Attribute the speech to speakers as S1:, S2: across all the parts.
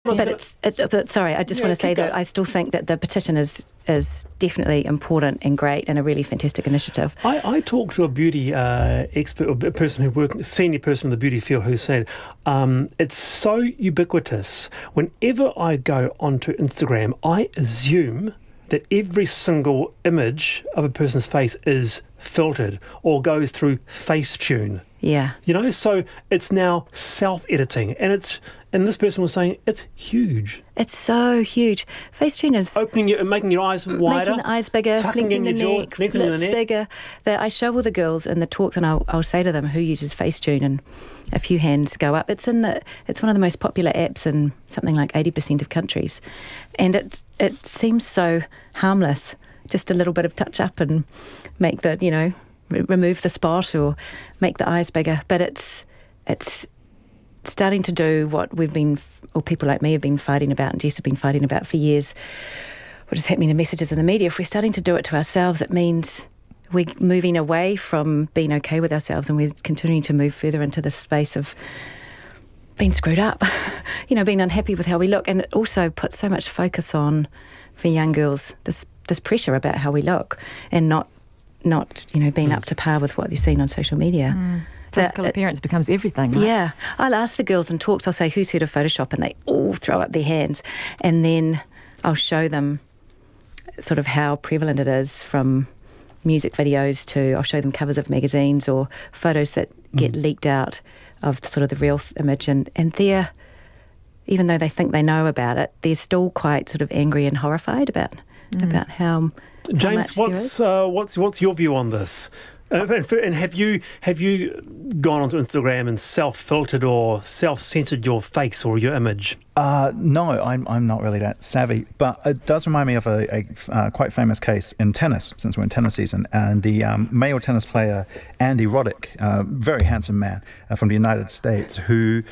S1: But sorry, I just want to say that I still think that the petition is definitely important and great and a really fantastic initiative.
S2: I talked to a beauty expert, or a person senior person in the beauty field, who said it's so ubiquitous. Whenever I go onto Instagram, I assume that every single image of a person's face is filtered or goes through Facetune.
S1: Yeah.
S2: You know, so it's now self-editing, and this person was saying it's huge.
S1: It's so huge. Facetune is
S2: making your eyes wider,
S1: making the eyes bigger,
S2: tucking
S1: lengthening the neck, lips bigger. I show all the girls in the talks, and I'll say to them who uses Facetune, and a few hands go up. It's one of the most popular apps in something like 80% of countries, and it seems so harmless. Just a little bit of touch up and make the remove the spot or make the eyes bigger, but it's starting to do what people like me have been fighting about, and Jess have been fighting about for years, what is happening to messages in the media. If we're starting to do it to ourselves, it means we're moving away from being okay with ourselves, and we're continuing to move further into the space of being screwed up, being unhappy with how we look. And it also puts so much focus on, for young girls, this pressure about how we look, and not being up to par with what they're seeing on social media.
S3: Physical appearance becomes everything, right?
S1: Yeah. I'll ask the girls in talks, I'll say, who's heard of Photoshop? And they all throw up their hands. And then I'll show them sort of how prevalent it is, from music videos to, I'll show them covers of magazines or photos that get leaked out of sort of the real image. And they're, even though they think they know about it, they're still quite sort of angry and horrified about how
S2: James, what's your view on this? And have you gone onto Instagram and self-filtered or self-censored your face or your image?
S4: No, I'm not really that savvy, but it does remind me of a quite famous case in tennis, since we're in tennis season, and the male tennis player Andy Roddick, very handsome man from the United States, who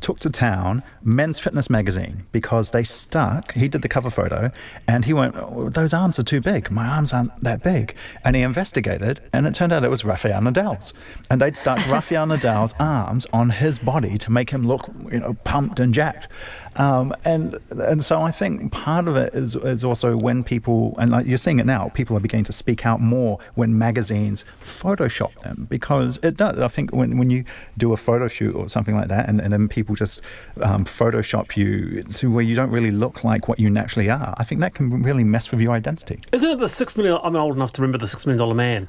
S4: took to town Men's Fitness magazine because he did the cover photo, and he went, oh, those arms are too big, my arms aren't that big, and he investigated, and it turned out it was Rafael Nadal's, and they'd stuck Rafael Nadal's arms on his body to make him look, pumped and jacked. And so I think part of it is also when people, and like you're seeing it now, people are beginning to speak out more when magazines Photoshop them, because it does. I think when you do a photo shoot or something like that, and then people just Photoshop you to where you don't really look like what you naturally are, I think that can really mess with your identity.
S2: Isn't it the $6 million? I'm old enough to remember the $6 million man.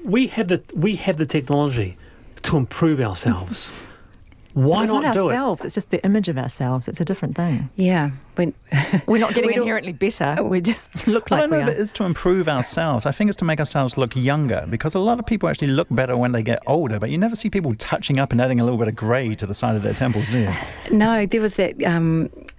S2: We have the technology to improve ourselves. Why
S3: it's
S2: not
S3: not
S2: do
S3: ourselves, it's just the image of ourselves. It's a different thing.
S1: Yeah.
S3: We're not getting inherently better. We just look like we are.
S4: I don't know if it is to improve ourselves. I think it's to make ourselves look younger, because a lot of people actually look better when they get older, but you never see people touching up and adding a little bit of grey to the side of their temples, do you?
S1: No, there was that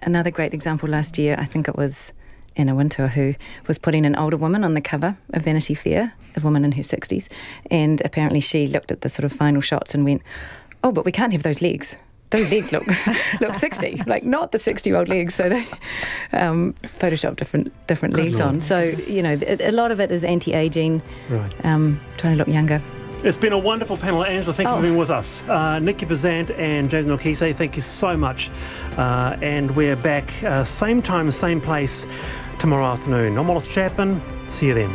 S1: another great example last year, I think it was Anna Wintour, who was putting an older woman on the cover of Vanity Fair, a woman in her 60s, and apparently she looked at the sort of final shots and went, oh, but we can't have those legs. Those legs look 60, like not the 60-year-old legs. So they Photoshop different legs on. So, a lot of it is anti-aging, trying to look younger.
S2: It's been a wonderful panel. Angela, thank you for being with us. Nikki Bazant and James Nokise, thank you so much. And we're back same time, same place tomorrow afternoon. I'm Wallace Chapman. See you then.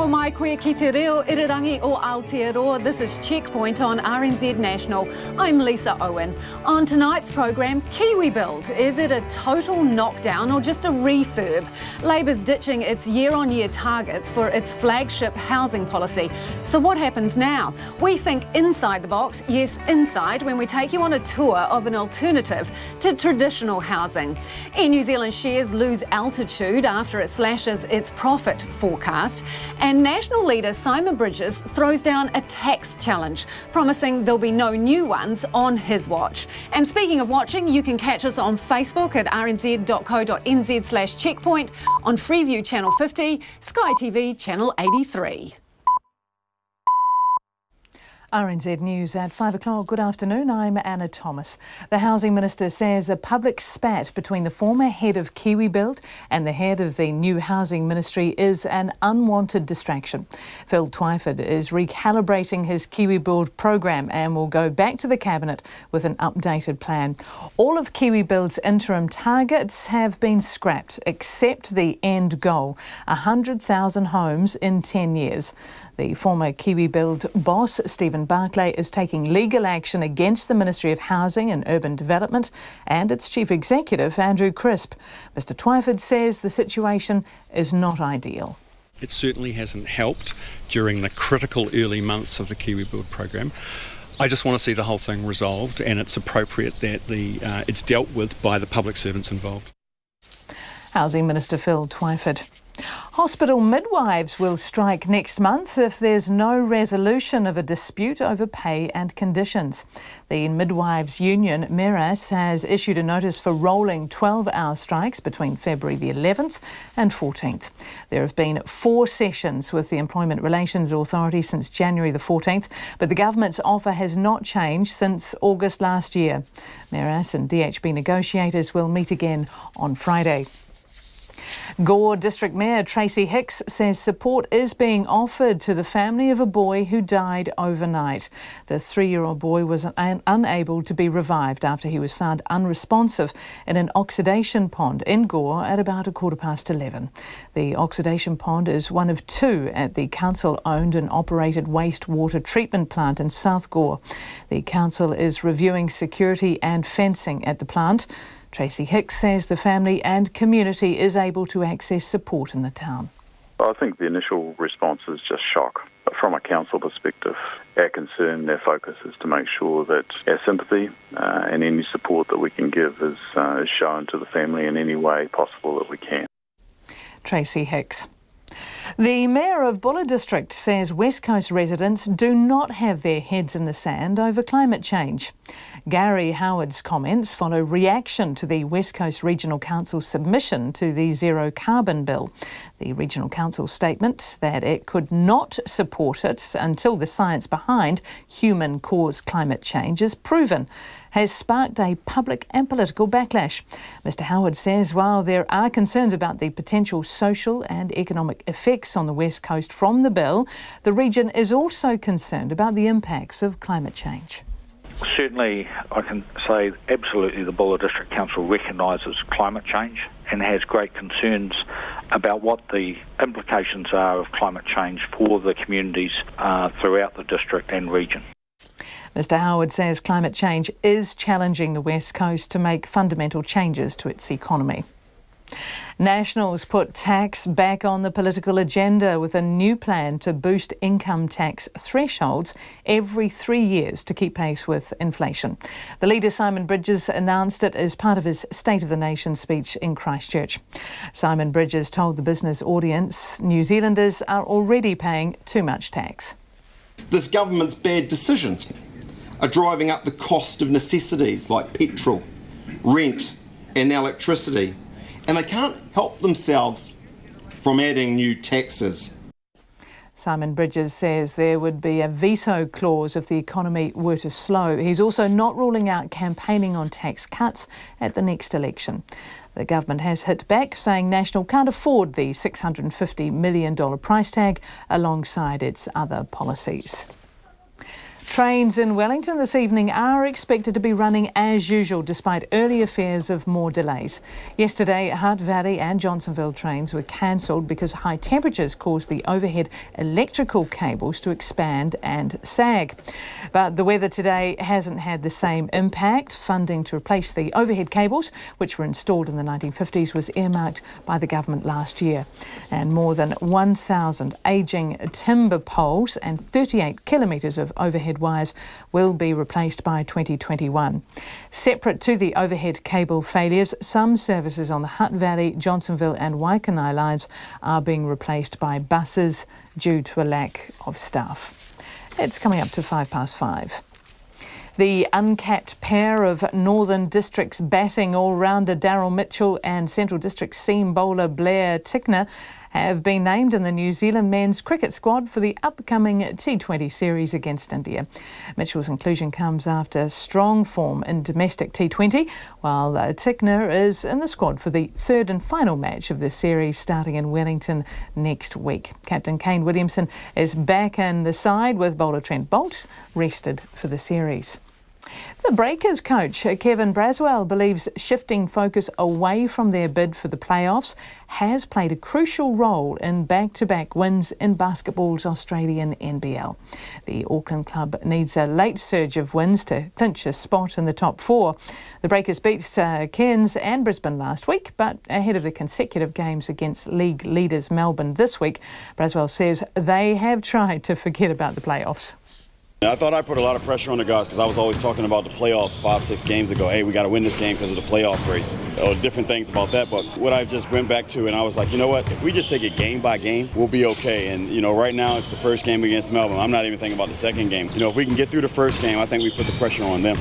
S5: Mai koe ki te reo irirangi o Aotearoa. This is Checkpoint on RNZ National. I'm Lisa Owen. On tonight's program, KiwiBuild. Is it a total knockdown or just a refurb? Labour's ditching its year-on-year targets for its flagship housing policy. So what happens now? We think inside the box, yes, inside, when we take you on a tour of an alternative to traditional housing. Air New Zealand shares lose altitude after it slashes its profit forecast. And National leader Simon Bridges throws down a tax challenge, promising there'll be no new ones on his watch. And speaking of watching, you can catch us on Facebook at rnz.co.nz/checkpoint, on Freeview Channel 50, Sky TV Channel 83.
S6: RNZ News at 5 o'clock. Good afternoon, I'm Anna Thomas. The Housing Minister says a public spat between the former head of KiwiBuild and the head of the new Housing Ministry is an unwanted distraction. Phil Twyford is recalibrating his KiwiBuild program and will go back to the Cabinet with an updated plan. All of KiwiBuild's interim targets have been scrapped, except the end goal, 100,000 homes in 10 years. The former KiwiBuild boss, Stephen Barclay, is taking legal action against the Ministry of Housing and Urban Development and its chief executive, Andrew Crisp. Mr Twyford says the situation is not ideal.
S7: It certainly hasn't helped during the critical early months of the KiwiBuild program. I just want to see the whole thing resolved, and it's appropriate that it's dealt with by the public servants involved.
S6: Housing Minister Phil Twyford. Hospital midwives will strike next month if there's no resolution of a dispute over pay and conditions. The Midwives Union, MERAS, has issued a notice for rolling 12-hour strikes between February the 11th and 14th. There have been 4 sessions with the Employment Relations Authority since January the 14th, but the government's offer has not changed since August last year. MERAS and DHB negotiators will meet again on Friday. Gore District Mayor Tracy Hicks says support is being offered to the family of a boy who died overnight. The 3-year-old boy was unable to be revived after he was found unresponsive in an oxidation pond in Gore at about 11:15. The oxidation pond is one of 2 at the council-owned and operated wastewater treatment plant in South Gore. The council is reviewing security and fencing at the plant. Tracy Hicks says the family and community is able to access support in the town.
S8: I think the initial response is just shock. But from a council perspective, our concern, their focus is to make sure that our sympathy and any support that we can give is shown to the family in any way possible that we can.
S6: Tracy Hicks. The Mayor of Buller District says West Coast residents do not have their heads in the sand over climate change. Gary Howard's comments follow reaction to the West Coast Regional Council's submission to the Zero Carbon Bill. The Regional Council's statement that it could not support it until the science behind human-caused climate change is proven has sparked a public and political backlash. Mr Howard says while there are concerns about the potential social and economic effects on the West Coast from the bill, the region is also concerned about the impacts of climate change.
S9: Certainly, I can say absolutely the Buller District Council recognises climate change and has great concerns about what the implications are of climate change for the communities throughout the district and region.
S6: Mr Howard says climate change is challenging the West Coast to make fundamental changes to its economy. Nationals put tax back on the political agenda with a new plan to boost income tax thresholds every 3 years to keep pace with inflation. The leader, Simon Bridges, announced it as part of his State of the Nation speech in Christchurch. Simon Bridges told the business audience New Zealanders are already paying too much tax.
S10: This government's bad decisions are driving up the cost of necessities like petrol, rent and electricity, and they can't help themselves from adding new taxes.
S6: Simon Bridges says there would be a veto clause if the economy were to slow. He's also not ruling out campaigning on tax cuts at the next election. The government has hit back, saying National can't afford the $650 million price tag alongside its other policies. Trains in Wellington this evening are expected to be running as usual despite earlier fears of more delays. Yesterday, Hutt Valley and Johnsonville trains were cancelled because high temperatures caused the overhead electrical cables to expand and sag. But the weather today hasn't had the same impact. Funding to replace the overhead cables, which were installed in the 1950s, was earmarked by the government last year. And more than 1,000 ageing timber poles and 38 kilometres of overhead wires will be replaced by 2021. Separate to the overhead cable failures, some services on the Hutt Valley, Johnsonville and Waiheke lines are being replaced by buses due to a lack of staff. It's coming up to 5:05. The uncapped pair of Northern District's batting all-rounder Daryl Mitchell and Central District seam bowler Blair Tickner have been named in the New Zealand men's cricket squad for the upcoming T20 series against India. Mitchell's inclusion comes after strong form in domestic T20, while Tickner is in the squad for the third and final match of this series starting in Wellington next week. Captain Kane Williamson is back in the side with bowler Trent Boult rested for the series. The Breakers coach Kevin Braswell believes shifting focus away from their bid for the playoffs has played a crucial role in back-to-back wins in basketball's Australian NBL. The Auckland club needs a late surge of wins to clinch a spot in the top four. The Breakers beat Cairns and Brisbane last week, but ahead of the consecutive games against league leaders Melbourne this week, Braswell says they have tried to forget about the playoffs.
S11: I thought I put a lot of pressure on the guys because I was always talking about the playoffs 5-6 games ago. Hey, we got to win this game because of the playoff race. Or different things about that. But what I just went back to, and I was like, you know what? If we just take it game by game, we'll be okay. And, you know, right now it's the first game against Melbourne. I'm not even thinking about the second game. You know, if we can get through the first game, I think we put the pressure on them.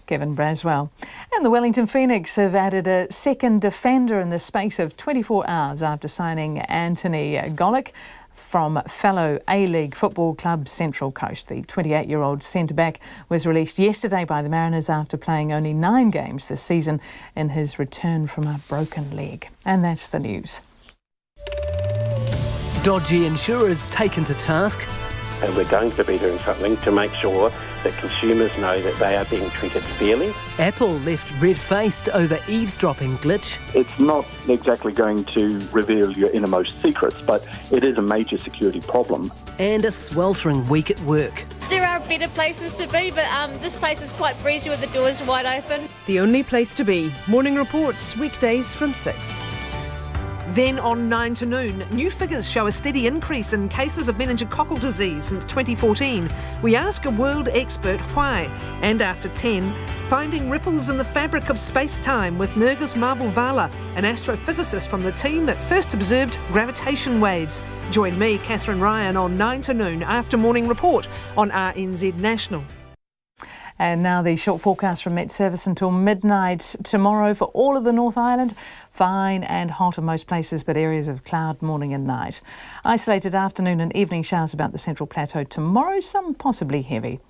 S6: Kevin Braswell. And the Wellington Phoenix have added a second defender in the space of 24 hours after signing Anthony Golick from fellow A-League football club Central Coast. The 28-year-old centre-back was released yesterday by the Mariners after playing only 9 games this season in his return from a broken leg. And that's the news.
S12: Dodgy insurers taken to task.
S13: And we're going to be doing something to make sure that consumers know that they are being treated fairly.
S12: Apple left red-faced over eavesdropping glitch.
S14: It's not exactly going to reveal your innermost secrets, but it is a major security problem.
S12: And a sweltering week at work.
S15: There are better places to be, but this place is quite breezy with the doors wide open.
S16: The only place to be. Morning reports, weekdays from 6. Then on 9 to noon, new figures show a steady increase in cases of meningococcal disease since 2014. We ask a world expert why. And after 10, finding ripples in the fabric of space-time with Nergus Marble-Vala, an astrophysicist from the team that first observed gravitation waves. Join me, Catherine Ryan, on 9 to noon after Morning Report on RNZ National.
S6: And now the short forecast from Met Service until midnight tomorrow for all of the North Island. Fine and hot in most places, but areas of cloud morning and night. Isolated afternoon and evening showers about the Central Plateau tomorrow, some possibly heavy.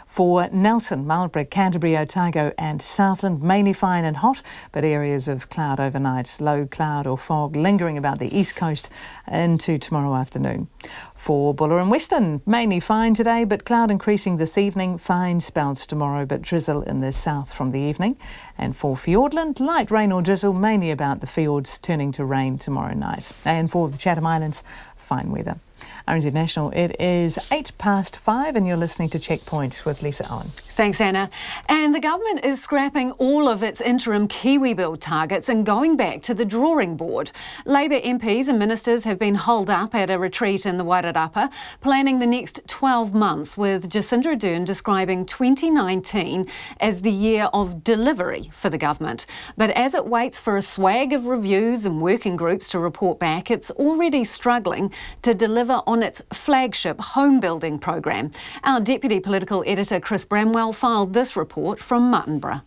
S6: For Nelson, Marlborough, Canterbury, Otago and Southland, mainly fine and hot, but areas of cloud overnight. Low cloud or fog lingering about the east coast into tomorrow afternoon. For Buller and Western, mainly fine today, but cloud increasing this evening. Fine spells tomorrow, but drizzle in the south from the evening. And for Fiordland, light rain or drizzle, mainly about the fjords, turning to rain tomorrow night. And for the Chatham Islands, fine weather. RNZ National, it is 5:08 and you're listening to Checkpoint with Lisa Owen.
S5: Thanks, Anna. And the government is scrapping all of its interim KiwiBuild targets and going back to the drawing board. Labour MPs and ministers have been holed up at a retreat in the Wairarapa, planning the next 12 months, with Jacinda Ardern describing 2019 as the year of delivery for the government. But as it waits for a swag of reviews and working groups to report back, it's already struggling to deliver on its flagship home building program. Our Deputy Political Editor Chris Bramwell filed this report from Muttonborough.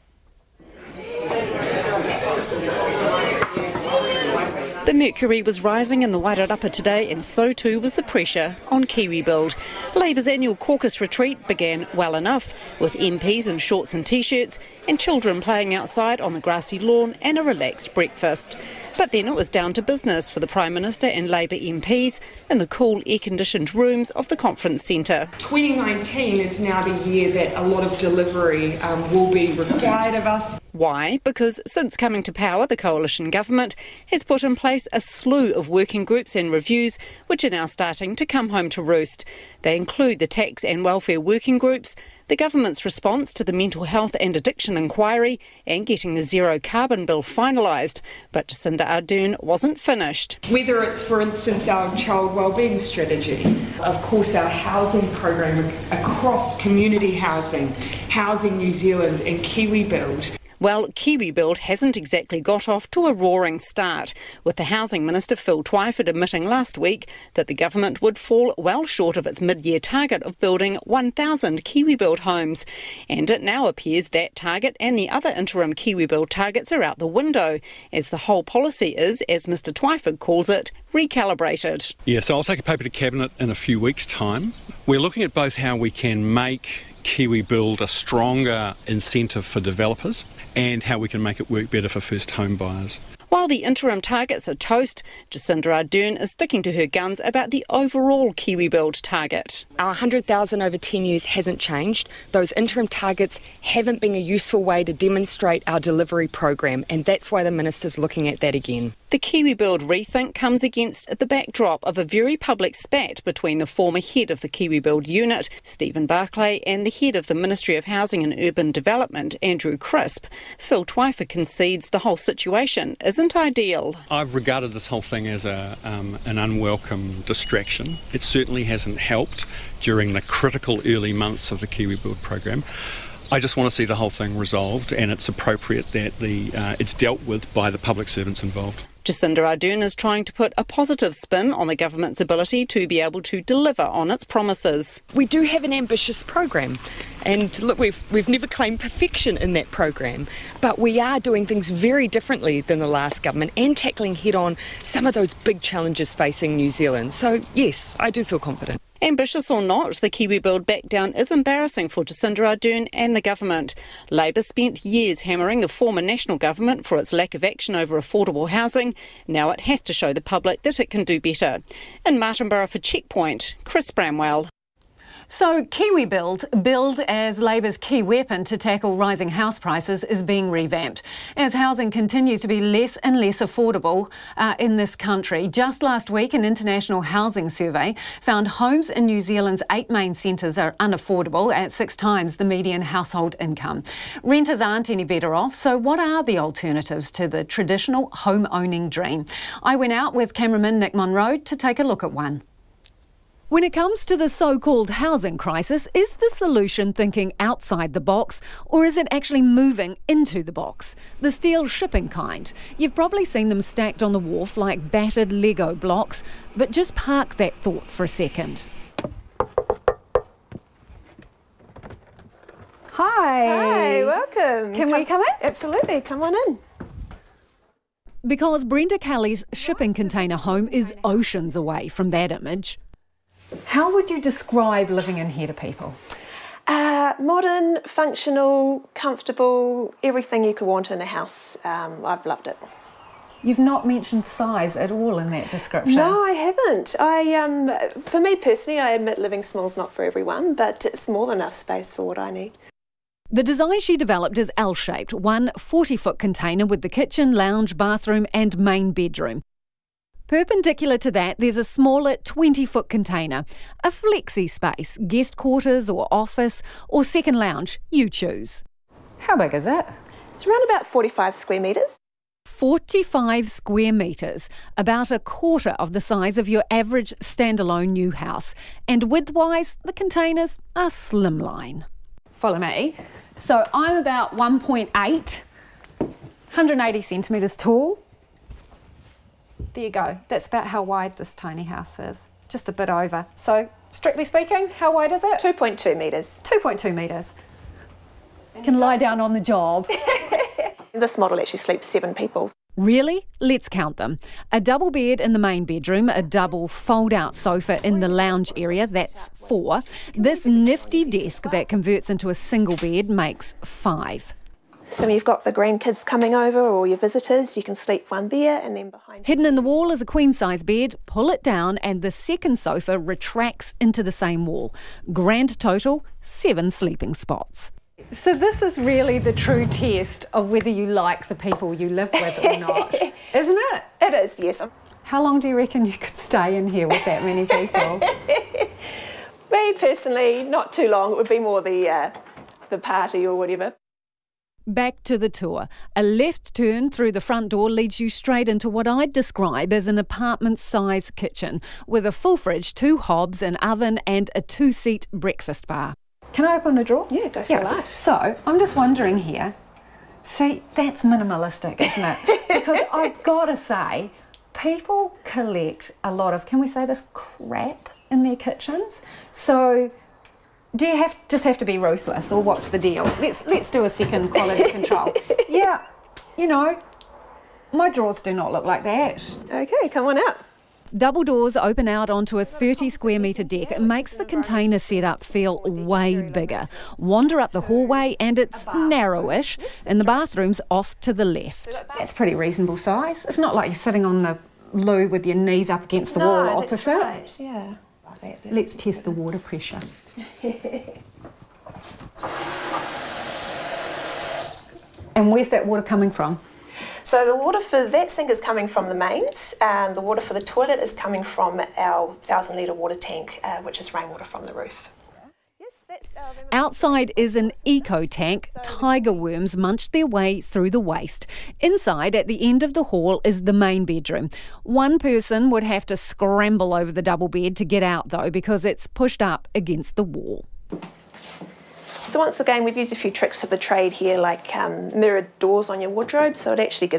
S17: The mercury was rising in the Wairarapa today, and so too was the pressure on KiwiBuild. Labour's annual caucus retreat began well enough, with MPs in shorts and t-shirts and children playing outside on the grassy lawn and a relaxed breakfast. But then it was down to business for the Prime Minister and Labour MPs in the cool air-conditioned rooms of the conference centre.
S18: 2019 is now the year that a lot of delivery will be required of us.
S17: Why? Because since coming to power, the coalition government has put in place a slew of working groups and reviews which are now starting to come home to roost. They include the tax and welfare working groups, the government's response to the mental health and addiction inquiry, and getting the zero carbon bill finalised. But Jacinda Ardern wasn't finished.
S18: Whether it's, for instance, our child wellbeing strategy, of course our housing program across community housing, Housing New Zealand and KiwiBuild.
S17: Well, KiwiBuild hasn't exactly got off to a roaring start, with the Housing Minister Phil Twyford admitting last week that the government would fall well short of its mid-year target of building 1,000 KiwiBuild homes. And it now appears that target and the other interim KiwiBuild targets are out the window, as the whole policy is, as Mr Twyford calls it, recalibrated.
S7: Yeah, so I'll take a paper to Cabinet in a few weeks' time. We're looking at both how we can make KiwiBuild a stronger incentive for developers and how we can make it work better for first home buyers.
S17: While the interim targets are toast, Jacinda Ardern is sticking to her guns about the overall KiwiBuild target.
S19: Our 100,000 over 10 years hasn't changed. Those interim targets haven't been a useful way to demonstrate our delivery program, and that's why the Minister's looking at that again.
S17: The KiwiBuild rethink comes against the backdrop of a very public spat between the former head of the KiwiBuild unit, Stephen Barclay, and the head of the Ministry of Housing and Urban Development, Andrew Crisp. Phil Twyford concedes the whole situation isn't ideal.
S7: I've regarded this whole thing as an unwelcome distraction. It certainly hasn't helped during the critical early months of the KiwiBuild program. I just want to see the whole thing resolved, and it's appropriate that it's dealt with by the public servants involved.
S17: Jacinda Ardern is trying to put a positive spin on the government's ability to be able to deliver on its promises.
S19: We do have an ambitious program, and look, we've never claimed perfection in that program, but we are doing things very differently than the last government and tackling head-on some of those big challenges facing New Zealand. So yes, I do feel confident.
S17: Ambitious or not, the KiwiBuild backdown is embarrassing for Jacinda Ardern and the government. Labor spent years hammering the former national government for its lack of action over affordable housing. Now it has to show the public that it can do better. In Martinborough for Checkpoint, Chris Bramwell.
S5: So KiwiBuild, billed as Labor's key weapon to tackle rising house prices, is being revamped as housing continues to be less and less affordable in this country. Just last week, an international housing survey found homes in New Zealand's 8 main centres are unaffordable at 6 times the median household income. Renters aren't any better off, so what are the alternatives to the traditional home-owning dream? I went out with cameraman Nick Monroe to take a look at one. When it comes to the so-called housing crisis, is the solution thinking outside the box, or is it actually moving into the box? The steel shipping kind. You've probably seen them stacked on the wharf like battered Lego blocks, but just park that thought for a second.
S20: Hi, welcome.
S5: Can we come in?
S20: Absolutely, come on in.
S5: Because Brenda Kelly's shipping container home is oceans away from that image. How would you describe living in here to people?
S20: Modern, functional, comfortable, everything you could want in a house. I've loved it.
S5: You've not mentioned size at all in that description.
S20: No, I haven't. For me personally, I admit living small's not for everyone, but it's more than enough space for what I need.
S5: The design she developed is L-shaped, one 40-foot container with the kitchen, lounge, bathroom and main bedroom. Perpendicular to that, there's a smaller 20-foot container, a flexi space, guest quarters or office or second lounge, you choose. How big is it?
S20: It's around about 45 square metres.
S5: 45 square metres, about a quarter of the size of your average standalone new house. And width-wise, the containers are slimline. Follow me. So I'm about 1.8, 180 centimetres tall. There you go. That's about how wide this tiny house is. Just a bit over. So, strictly speaking, how wide is it?
S20: 2.2 metres.
S5: 2.2 metres. You can lie down on the job.
S20: This model actually sleeps 7 people.
S5: Really? Let's count them. A double bed in the main bedroom, a double fold-out sofa in the lounge area, that's 4. This nifty desk that converts into a single bed makes 5.
S20: So when you've got the grandkids coming over or your visitors, you can sleep one there and then behind.
S5: Hidden in the wall is a queen-size bed. Pull it down and the second sofa retracts into the same wall. Grand total, 7 sleeping spots. So this is really the true test of whether you like the people you live with or not, isn't it?
S20: It is, yes.
S5: How long do you reckon you could stay in here with that many people?
S20: Me personally, not too long. It would be more the party or whatever.
S5: Back to the tour. A left turn through the front door leads you straight into what I'd describe as an apartment-size kitchen with a full fridge, 2 hobs, an oven and a 2-seat breakfast bar. Can I open a drawer?
S20: Yeah, go for life.
S5: So, I'm just wondering here, See, that's minimalistic, isn't it? Because I've got to say, people collect a lot of, can we say this, crap in their kitchens. So do you just have to be ruthless, or what's the deal? Let's do a second quality control. Yeah, you know, my drawers do not look like that.
S20: Okay, come on out.
S17: Double doors open out onto a 30 square metre deck. It makes the container setup feel way bigger. Wander up the hallway and it's narrowish, and the bathroom's off to the left.
S5: That's pretty reasonable size. It's not like you're sitting on the loo with your knees up against the wall opposite.
S20: That's right, yeah.
S5: Let's test the water pressure. And where's that water coming from?
S20: So the water for that sink is coming from the mains. The water for the toilet is coming from our 1,000 litre water tank, which is rainwater from the roof.
S17: Outside is an eco tank. Tiger worms munch their way through the waste. Inside, at the end of the hall, is the main bedroom. One person would have to scramble over the double bed to get out, though, because it's pushed up against the wall.
S20: So once again, we've used a few tricks of the trade here, like mirrored doors on your wardrobe, so it actually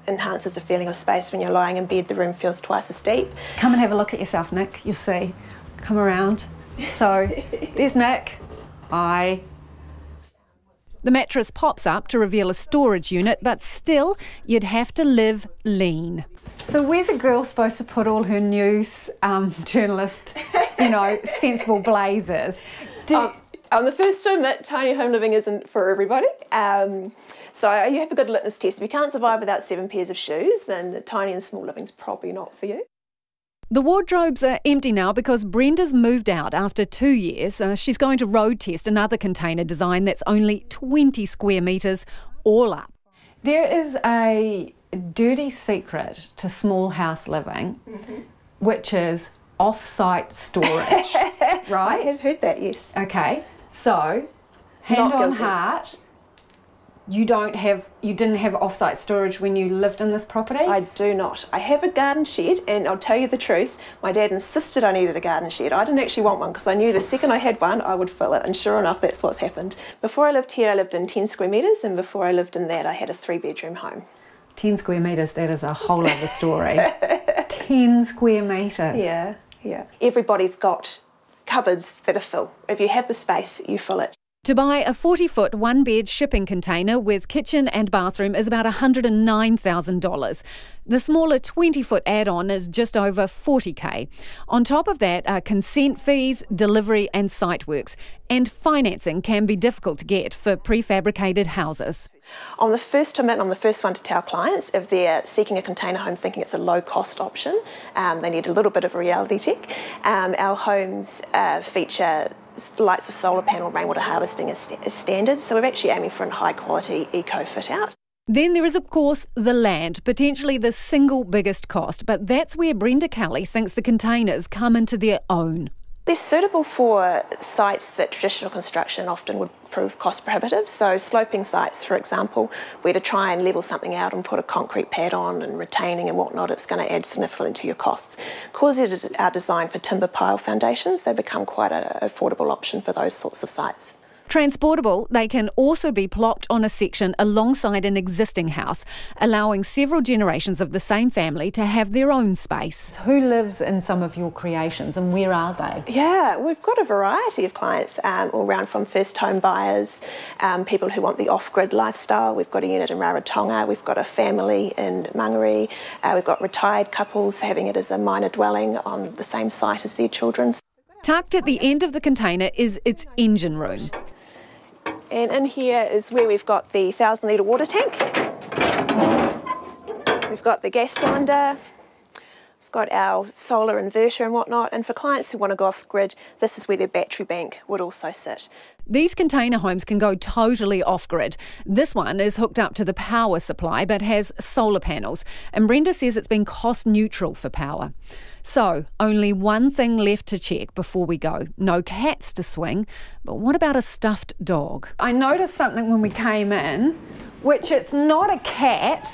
S20: enhances the feeling of space when you're lying in bed. The room feels twice as deep.
S5: Come and have a look at yourself, Nick. You'll see. Come around. So, there's Nick. Hi.
S17: The mattress pops up to reveal a storage unit, but still, you'd have to live lean.
S5: So where's a girl supposed to put all her news journalist, you know, sensible blazers?
S20: I'm the first to admit tiny home living isn't for everybody. So you have a good litmus test. If you can't survive without 7 pairs of shoes, then tiny and small living's probably not for you.
S17: The wardrobes are empty now because Brenda's moved out after 2 years. She's going to road test another container design that's only 20 square metres all up.
S5: There is a dirty secret to small house living, which is off-site storage, right?
S20: I have heard that, yes.
S5: Okay, so hand on heart, you didn't have off-site storage when you lived in this property?
S20: I do not. I have a garden shed, and I'll tell you the truth, my dad insisted I needed a garden shed. I didn't actually want one because I knew the second I had one I would fill it, and sure enough that's what's happened. Before I lived here I lived in 10 square metres, and before I lived in that I had a 3-bedroom home.
S5: 10 square metres, that is a whole other story. 10 square metres.
S20: Yeah, yeah. Everybody's got cupboards that are full. If you have the space, you fill it.
S17: To buy a 40-foot one-bed shipping container with kitchen and bathroom is about $109,000. The smaller 20-foot add-on is just over $40K. On top of that are consent fees, delivery and site works. And financing can be difficult to get for prefabricated houses.
S20: I'm the first to admit, I'm the first one to tell clients if they're seeking a container home thinking it's a low-cost option, they need a little bit of a reality check. Our homes feature lights of solar panel rainwater harvesting as standard, so we're actually aiming for a high-quality eco fit-out.
S17: Then there is, of course, the land, potentially the single biggest cost, but that's where Brenda Kelly thinks the containers come into their own.
S20: They're suitable for sites that traditional construction often would prove cost prohibitive. So sloping sites, for example, where to try and level something out and put a concrete pad on and retaining and whatnot, it's going to add significantly to your costs. Because it are designed for timber pile foundations, they become quite an affordable option for those sorts of sites.
S17: Transportable, they can also be plopped on a section alongside an existing house, allowing several generations of the same family to have their own space.
S5: Who lives in some of your creations and where are they?
S20: Yeah, we've got a variety of clients all round, from first home buyers, people who want the off-grid lifestyle. We've got a unit in Rarotonga, we've got a family in Mangere, we've got retired couples having it as a minor dwelling on the same site as their children.
S17: Tucked at the end of the container is its engine room.
S20: And in here is where we've got the 1,000 litre water tank. We've got the gas cylinder. We've got our solar inverter and whatnot. And for clients who want to go off grid, this is where their battery bank would also sit.
S17: These container homes can go totally off-grid. This one is hooked up to the power supply but has solar panels. And Brenda says it's been cost neutral for power. So, only one thing left to check before we go. No cats to swing, but what about a stuffed dog?
S5: I noticed something when we came in, which it's not a cat,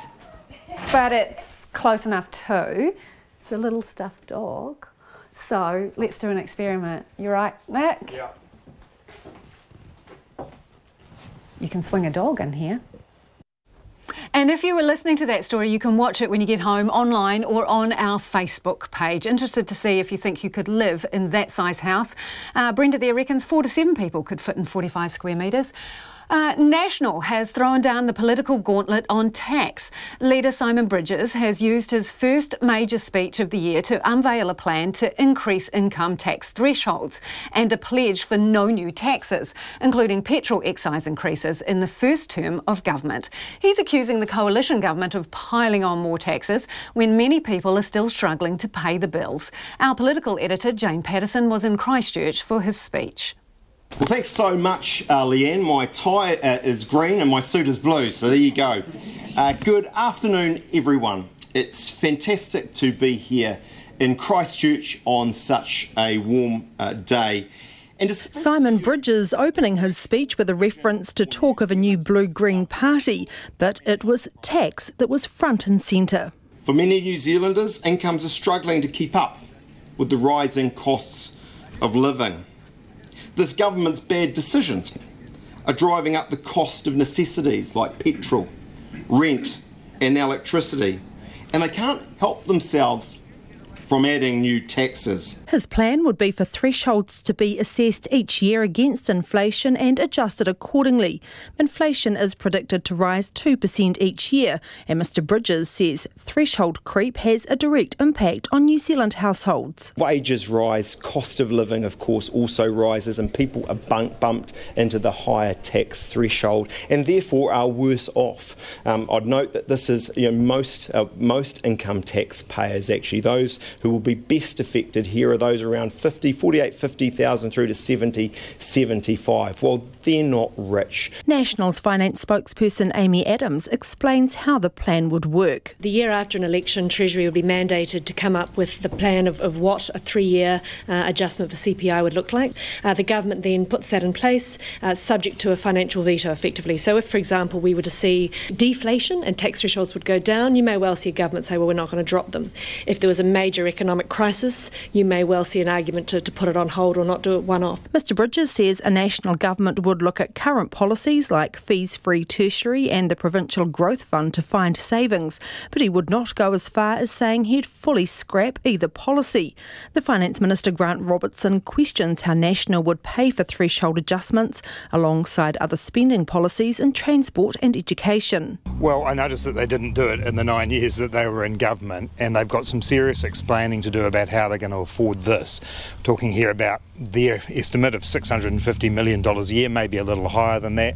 S5: but it's close enough to. It's a little stuffed dog. So, let's do an experiment. You right, Nick?
S2: Yeah.
S5: You can swing a dog in here. And if you were listening to that story, you can watch it when you get home online or on our Facebook page. Interested to see if you think you could live in that size house. Brenda there reckons 4 to 7 people could fit in 45 square metres. National has thrown down the political gauntlet on tax. Leader Simon Bridges has used his first major speech of the year to unveil a plan to increase income tax thresholds and a pledge for no new taxes, including petrol excise increases in the first term of government. He's accusing the coalition government of piling on more taxes when many people are still struggling to pay the bills. Our political editor, Jane Patterson, was in Christchurch for his speech.
S10: Well, thanks so much, Leanne. My tie is green and my suit is blue, so there you go. Good afternoon, everyone. It's fantastic to be here in Christchurch on such a warm day.
S21: Simon Bridges opening his speech with a reference to talk of a new blue-green party, but it was tax that was front and centre.
S10: For many New Zealanders, incomes are struggling to keep up with the rising costs of living. This government's bad decisions are driving up the cost of necessities like petrol, rent and electricity, and they can't help themselves from adding new taxes.
S21: His plan would be for thresholds to be assessed each year against inflation and adjusted accordingly. Inflation is predicted to rise 2% each year, and Mr Bridges says threshold creep has a direct impact on New Zealand households.
S10: Wages rise, cost of living of course also rises, and people are bumped into the higher tax threshold and therefore are worse off. I'd note that this is most income tax payers, actually those who will be best affected here are those around 50,000 through to 75. Well, they're not rich.
S21: National's finance spokesperson Amy Adams explains how the plan would work.
S22: The year after an election, Treasury would be mandated to come up with the plan of what a 3-year adjustment for CPI would look like. The government then puts that in place, subject to a financial veto effectively. So if, for example, we were to see deflation and tax thresholds would go down, you may well see a government say, well, we're not going to drop them. If there was a major economic crisis, you may well see an argument to put it on hold or not do it one-off.
S21: Mr Bridges says a national government would look at current policies like fees-free tertiary and the Provincial Growth Fund to find savings, but he would not go as far as saying he'd fully scrap either policy. The Finance Minister Grant Robertson questions how National would pay for threshold adjustments alongside other spending policies in transport and education.
S23: Well, I noticed that they didn't do it in the 9 years that they were in government, and they've got some serious explaining to do about how they're going to afford this. We're talking here about their estimate of $650 million a year, maybe a little higher than that.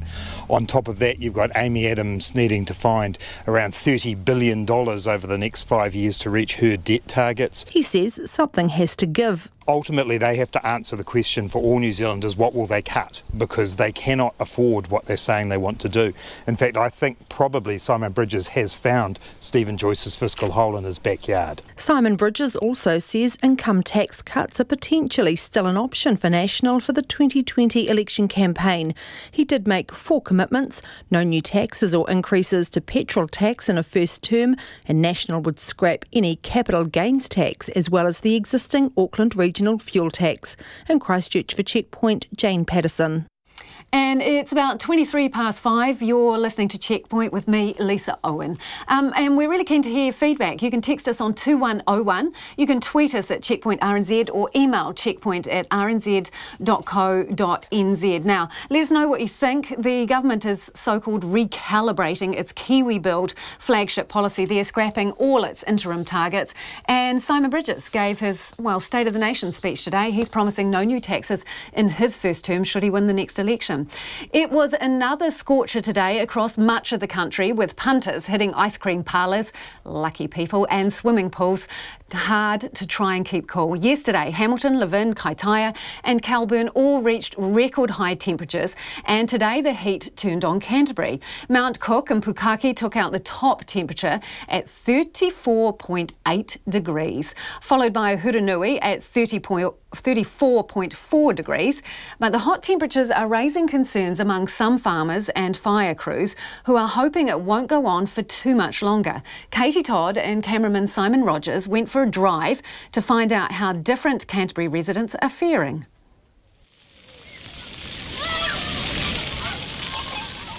S23: On top of that, you've got Amy Adams needing to find around $30 billion over the next 5 years to reach her debt targets.
S21: He says something has to give.
S23: Ultimately, they have to answer the question for all New Zealanders, what will they cut? Because they cannot afford what they're saying they want to do. In fact, I think probably Simon Bridges has found Stephen Joyce's fiscal hole in his backyard.
S21: Simon Bridges also says income tax cuts are potentially still an option for National for the 2020 election campaign. He did make 4 commitments: no new taxes or increases to petrol tax in a first term, and National would scrap any capital gains tax as well as the existing Auckland regional fuel tax. In Christchurch for Checkpoint, Jane Patterson.
S5: And it's about 5:23. You're listening to Checkpoint with me, Lisa Owen. And we're really keen to hear your feedback. You can text us on 2101. You can tweet us at Checkpoint RNZ or email checkpoint@rnz.co.nz. Now, let us know what you think. The government is so-called recalibrating its KiwiBuild flagship policy. They're scrapping all its interim targets. And Simon Bridges gave his, State of the Nation speech today. He's promising no new taxes in his first term should he win the next election. It was another scorcher today across much of the country, with punters hitting ice cream parlours, lucky people, and swimming pools hard to try and keep cool. Yesterday, Hamilton, Levin, Kaitaia and Kelburn all reached record high temperatures, and today the heat turned on Canterbury. Mount Cook and Pukaki took out the top temperature at 34.8 degrees, followed by Hurunui at 34.4 degrees. But the hot temperatures are raising concerns among some farmers and fire crews who are hoping it won't go on for too much longer. Katie Todd and cameraman Simon Rogers went for a drive to find out how different Canterbury residents are faring.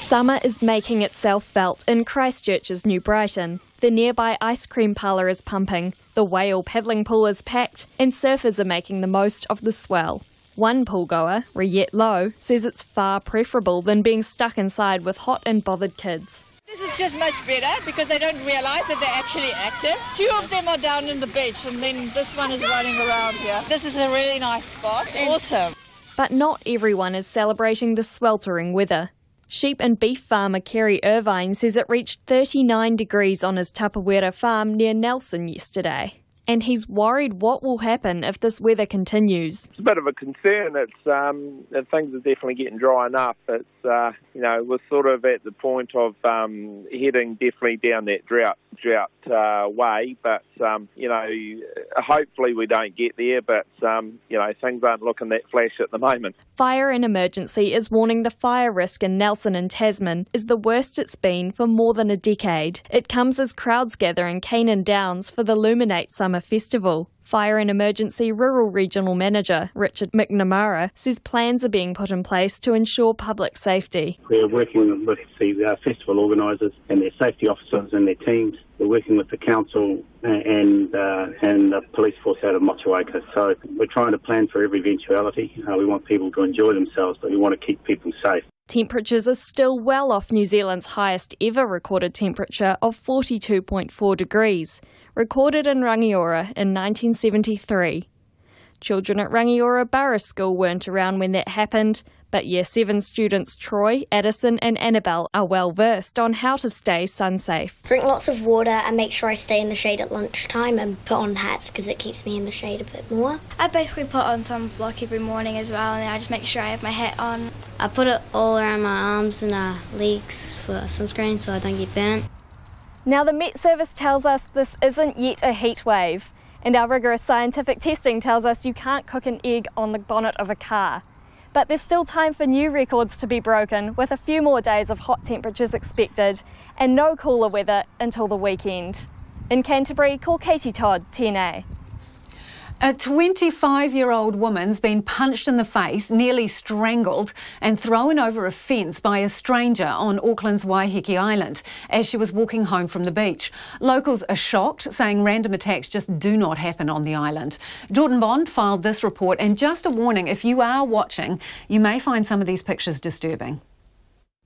S1: Summer is making itself felt in Christchurch's New Brighton. The nearby ice cream parlour is pumping, the whale paddling pool is packed, and surfers are making the most of the swell. One poolgoer, Riette Lowe, says it's far preferable than being stuck inside with hot and bothered kids.
S3: This is just much better because they don't realise that they're actually active. 2 of them are down in the beach and then this one is running around here. This is a really nice spot. It's awesome.
S1: But not everyone is celebrating the sweltering weather. Sheep and beef farmer Kerry Irvine says it reached 39 degrees on his Tapawera farm near Nelson yesterday. And he's worried what will happen if this weather continues.
S4: It's a bit of a concern. It's things are definitely getting dry enough. It's we're sort of at the point of heading definitely down that drought way. But hopefully we don't get there. But things aren't looking that flash at the moment.
S1: Fire and Emergency is warning the fire risk in Nelson and Tasman is the worst it's been for more than a decade. It comes as crowds gather in Canaan Downs for the Luminate Summer Festival. Fire and Emergency Rural Regional Manager Richard McNamara says plans are being put in place to ensure public safety.
S24: We're working with the festival organisers and their safety officers and their teams. We're working with the council and the police force out of Motueka. So we're trying to plan for every eventuality. We want people to enjoy themselves, but we want to keep people safe.
S1: Temperatures are still well off New Zealand's highest ever recorded temperature of 42.4 degrees, recorded in Rangiora in 1973. Children at Rangiora Borough School weren't around when that happened, but Year 7 students Troy, Addison and Annabelle are well versed on how to stay sun-safe.
S25: Drink lots of water and make sure I stay in the shade at lunchtime and put on hats because it keeps me in the shade a bit more.
S26: I basically put on sunblock every morning as well, and then I just make sure I have my hat on.
S27: I put it all around my arms and legs for sunscreen so I don't get burnt.
S1: Now the Met Service tells us this isn't yet a heat wave, and our rigorous scientific testing tells us you can't cook an egg on the bonnet of a car. But there's still time for new records to be broken, with a few more days of hot temperatures expected and no cooler weather until the weekend. In Canterbury, call Katie Todd, 10A.
S5: A 25-year-old woman's been punched in the face, nearly strangled and thrown over a fence by a stranger on Auckland's Waiheke Island as she was walking home from the beach. Locals are shocked, saying random attacks just do not happen on the island. Jordan Bond filed this report, and just a warning, if you are watching, you may find some of these pictures disturbing.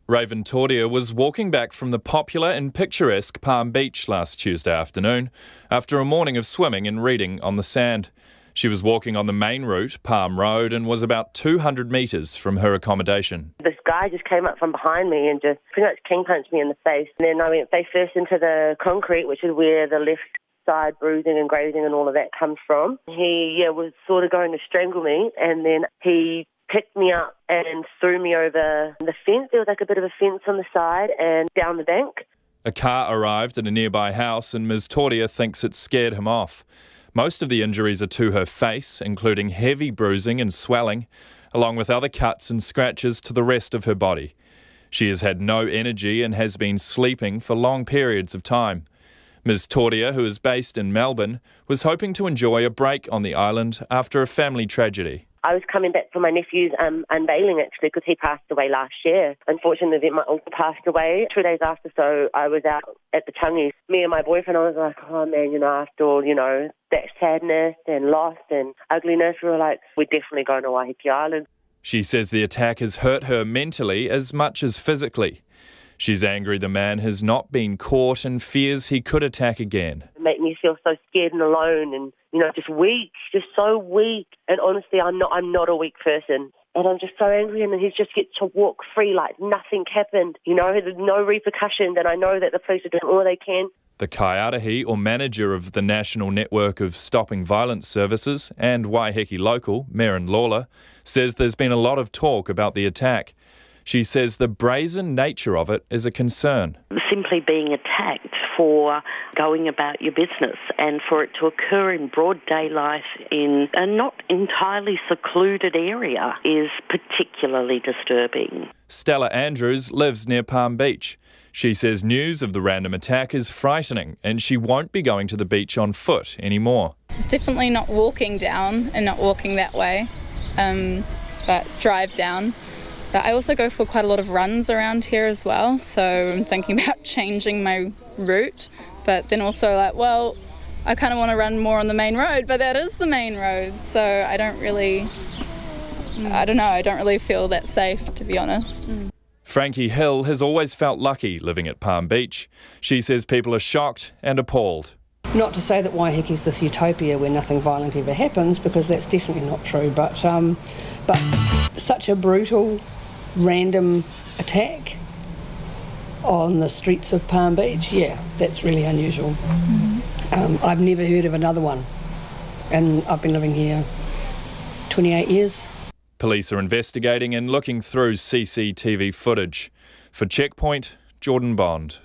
S28: Raven Tordia was walking back from the popular and picturesque Palm Beach last Tuesday afternoon after a morning of swimming and reading on the sand. She was walking on the main route, Palm Road, and was about 200 metres from her accommodation.
S29: This guy just came up from behind me and just pretty much king punched me in the face. And then I went face first into the concrete, which is where the left side bruising and grazing and all of that comes from. He was sort of going to strangle me, and then he picked me up and threw me over the fence. There was like a bit of a fence on the side and down the bank.
S28: A car arrived at a nearby house and Ms Tordia thinks it scared him off. Most of the injuries are to her face, including heavy bruising and swelling, along with other cuts and scratches to the rest of her body. She has had no energy and has been sleeping for long periods of time. Ms Tordia, who is based in Melbourne, was hoping to enjoy a break on the island after a family tragedy.
S29: I was coming back from my nephew's unveiling, actually, because he passed away last year. Unfortunately, my uncle passed away 2 days after, so I was out at the Changi. Me and my boyfriend, I was like, oh, man, after all, that sadness and loss and ugliness, we were like, we're definitely going to Waiheke Island.
S28: She says the attack has hurt her mentally as much as physically. She's angry the man has not been caught and fears he could attack again.
S29: It made me feel so scared and alone and, just weak, just so weak. And honestly, I'm not a weak person. And I'm just so angry, and he just gets to walk free like nothing happened. There's no repercussions, and I know that the police are doing all they can.
S28: The Kaiarahi, or manager of the National Network of Stopping Violence Services, and Waiheke local, Merrin Lawler, says there's been a lot of talk about the attack. She says the brazen nature of it is a concern.
S30: Simply being attacked for going about your business and for it to occur in broad daylight in a not entirely secluded area is particularly disturbing.
S28: Stella Andrews lives near Palm Beach. She says news of the random attack is frightening and she won't be going to the beach on foot anymore.
S31: Definitely not walking down and not walking that way, but drive down.
S6: But I also go for quite a lot of runs around here as well, so I'm thinking about changing my route, but then also like, well, I kind of want to run more on the main road, but that is the main road, so I don't really feel that safe, to be honest.
S28: Frankie Hill has always felt lucky living at Palm Beach. She says people are shocked and appalled.
S8: Not to say that Waiheke is this utopia where nothing violent ever happens, because that's definitely not true, but such a brutal, random attack on the streets of Palm Beach, yeah, that's really unusual. I've never heard of another one, and I've been living here 28 years.
S28: Police are investigating and looking through CCTV footage. For Checkpoint, Jordan Bond.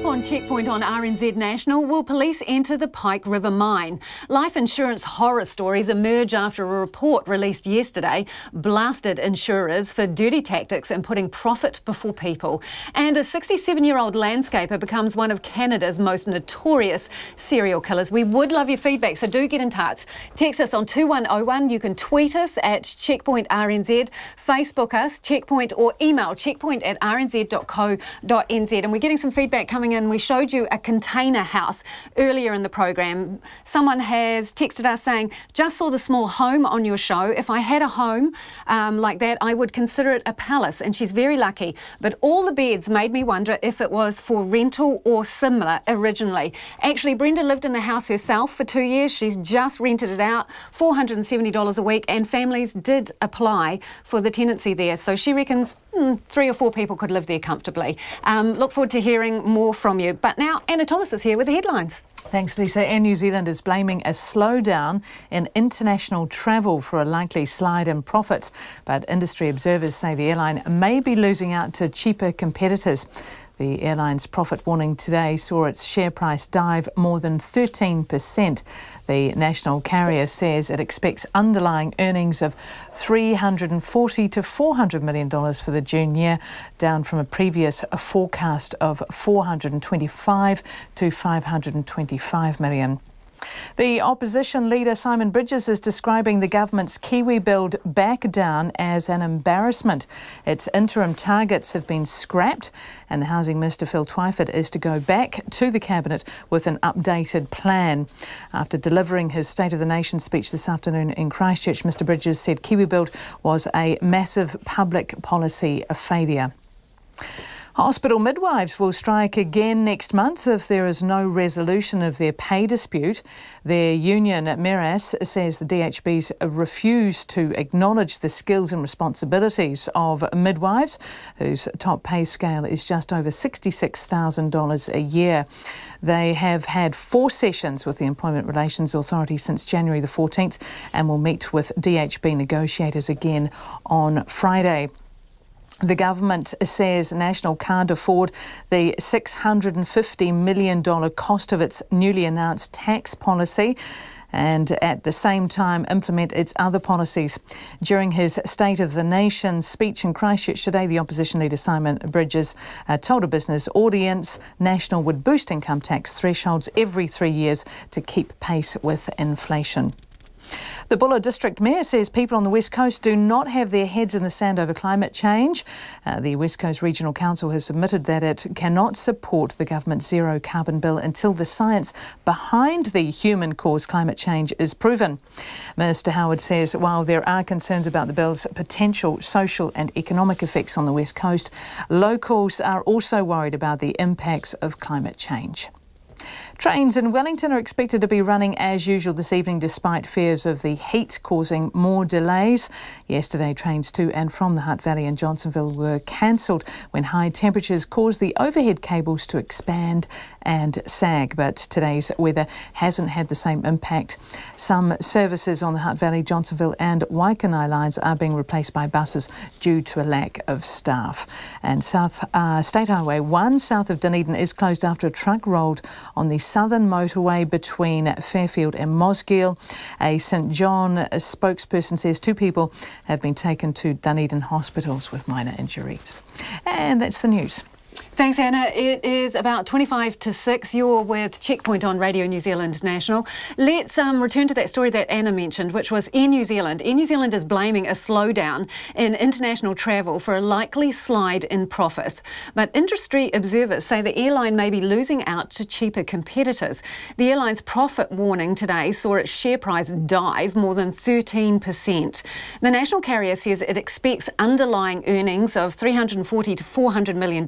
S5: On Checkpoint on RNZ National, will police enter the Pike River mine? Life insurance horror stories emerge after a report released yesterday blasted insurers for dirty tactics and putting profit before people. And a 67-year-old landscaper becomes one of Canada's most notorious serial killers. We would love your feedback, so do get in touch. Text us on 2101. You can tweet us at Checkpoint RNZ, Facebook us, Checkpoint, or email checkpoint@rnz.co.nz. And we're getting some feedback coming in. We showed you a container house earlier in the program. Someone has texted us saying, just saw the small home on your show. If I had a home like that, I would consider it a palace. And she's very lucky. But all the beds made me wonder if it was for rental or similar originally. Actually, Brenda lived in the house herself for 2 years. She's just rented it out, $470 a week, and families did apply for the tenancy there. So she reckons 3 or 4 people could live there comfortably. Look forward to hearing more from you. But now Anna Thomas is here with the headlines.
S9: Thanks, Lisa. Air New Zealand is blaming a slowdown in international travel for a likely slide in profits. But industry observers say the airline may be losing out to cheaper competitors. The airline's profit warning today saw its share price dive more than 13%. The national carrier says it expects underlying earnings of $340 to $400 million for the June year, down from a previous forecast of $425 to $525 million. The opposition leader Simon Bridges is describing the government's KiwiBuild back down as an embarrassment. Its interim targets have been scrapped, and the Housing Minister Phil Twyford is to go back to the Cabinet with an updated plan. After delivering his State of the Nation speech this afternoon in Christchurch, Mr Bridges said KiwiBuild was a massive public policy failure. Hospital midwives will strike again next month if there is no resolution of their pay dispute. Their union, Meras, says the DHBs refuse to acknowledge the skills and responsibilities of midwives, whose top pay scale is just over $66,000 a year. They have had 4 sessions with the Employment Relations Authority since January the 14th and will meet with DHB negotiators again on Friday. The government says National can't afford the $650 million cost of its newly announced tax policy and at the same time implement its other policies. During his State of the Nation speech in Christchurch today, the opposition leader Simon Bridges told a business audience National would boost income tax thresholds every 3 years to keep pace with inflation. The Buller District Mayor says people on the West Coast do not have their heads in the sand over climate change. The West Coast Regional Council has admitted that it cannot support the government's zero carbon bill until the science behind the human-caused climate change is proven. Minister Howard says while there are concerns about the bill's potential social and economic effects on the West Coast, locals are also worried about the impacts of climate change. Trains in Wellington are expected to be running as usual this evening despite fears of the heat causing more delays. Yesterday, trains to and from the Hutt Valley and Johnsonville were cancelled when high temperatures caused the overhead cables to expand and sag. But today's weather hasn't had the same impact. Some services on the Hutt Valley, Johnsonville and Waiheke lines are being replaced by buses due to a lack of staff. And State Highway 1 south of Dunedin is closed after a truck rolled on the southern motorway between Fairfield and Mosgiel. A St John spokesperson says 2 people have been taken to Dunedin hospitals with minor injuries. And that's the news.
S5: Thanks, Anna. It is about 25 to 6. You're with Checkpoint on Radio New Zealand National. Let's return to that story that Anna mentioned, which was Air New Zealand. Air New Zealand is blaming a slowdown in international travel for a likely slide in profits. But industry observers say the airline may be losing out to cheaper competitors. The airline's profit warning today saw its share price dive more than 13%. The national carrier says it expects underlying earnings of $340 to $400 million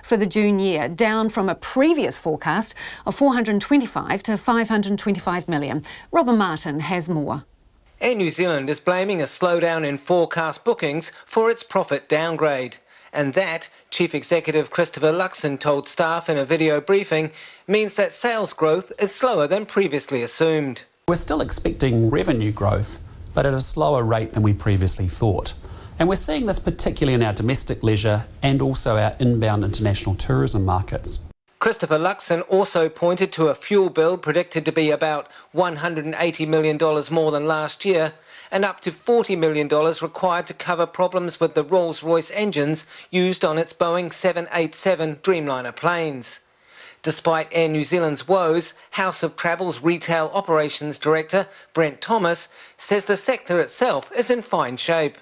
S5: for the June year, down from a previous forecast of $425 to $525 million. Robin Martin has more.
S7: Air New Zealand is blaming a slowdown in forecast bookings for its profit downgrade. And that, Chief Executive Christopher Luxon told staff in a video briefing, means that sales growth is slower than previously assumed.
S11: We're still expecting revenue growth, but at a slower rate than we previously thought. And we're seeing this particularly in our domestic leisure and also our inbound international tourism markets.
S7: Christopher Luxon also pointed to a fuel bill predicted to be about $180 million more than last year and up to $40 million required to cover problems with the Rolls-Royce engines used on its Boeing 787 Dreamliner planes. Despite Air New Zealand's woes, House of Travel's Retail Operations Director, Brent Thomas, says the sector itself is in fine shape.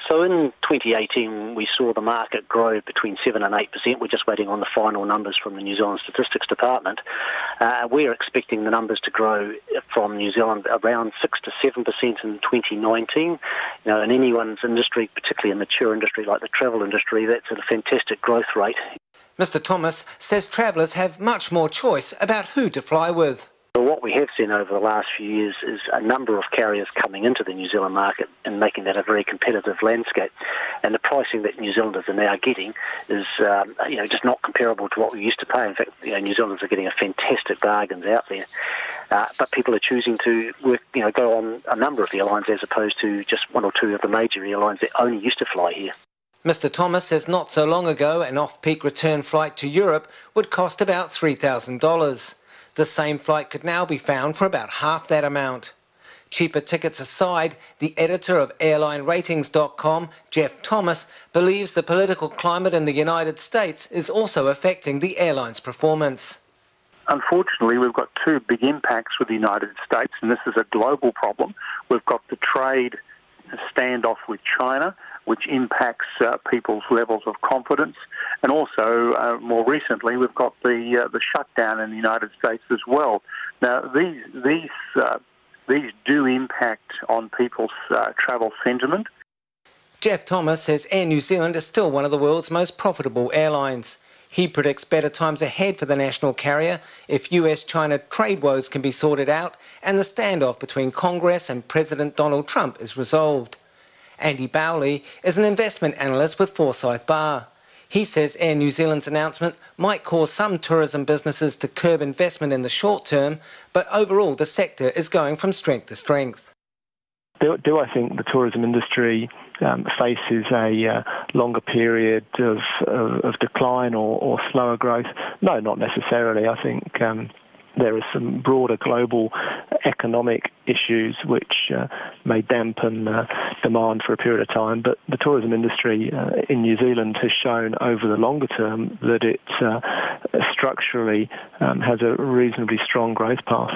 S12: So in 2018, we saw the market grow between 7 and 8%. We're just waiting on the final numbers from the New Zealand Statistics Department. We're expecting the numbers to grow from New Zealand around 6 to 7% in 2019. You know, in anyone's industry, particularly a mature industry like the travel industry, that's a fantastic growth rate.
S7: Mr. Thomas says travellers have much more choice about who to fly with.
S12: What we have seen over the last few years is a number of carriers coming into the New Zealand market and making that a very competitive landscape. And the pricing that New Zealanders are now getting is, just not comparable to what we used to pay. In fact, New Zealanders are getting a fantastic bargains out there. But people are choosing to go on a number of airlines as opposed to just one or two of the major airlines that only used to fly here.
S7: Mr. Thomas says not so long ago an off-peak return flight to Europe would cost about $3,000. The same flight could now be found for about half that amount. Cheaper tickets aside, the editor of airlineratings.com, Jeff Thomas, believes the political climate in the United States is also affecting the airline's performance.
S13: Unfortunately, we've got two big impacts with the United States, and this is a global problem. We've got the trade standoff with China, which impacts people's levels of confidence. And also, more recently, we've got the shutdown in the United States as well. Now, these do impact on people's travel sentiment.
S7: Jeff Thomas says Air New Zealand is still one of the world's most profitable airlines. He predicts better times ahead for the national carrier if US-China trade woes can be sorted out and the standoff between Congress and President Donald Trump is resolved. Andy Bowley is an investment analyst with Forsyth Barr. He says Air New Zealand's announcement might cause some tourism businesses to curb investment in the short term, but overall the sector is going from strength to strength.
S14: Do I think the tourism industry faces a longer period of decline or slower growth? No, not necessarily. I think there are some broader global economic issues which may dampen demand for a period of time, but the tourism industry in New Zealand has shown over the longer term that it structurally has a reasonably strong growth path.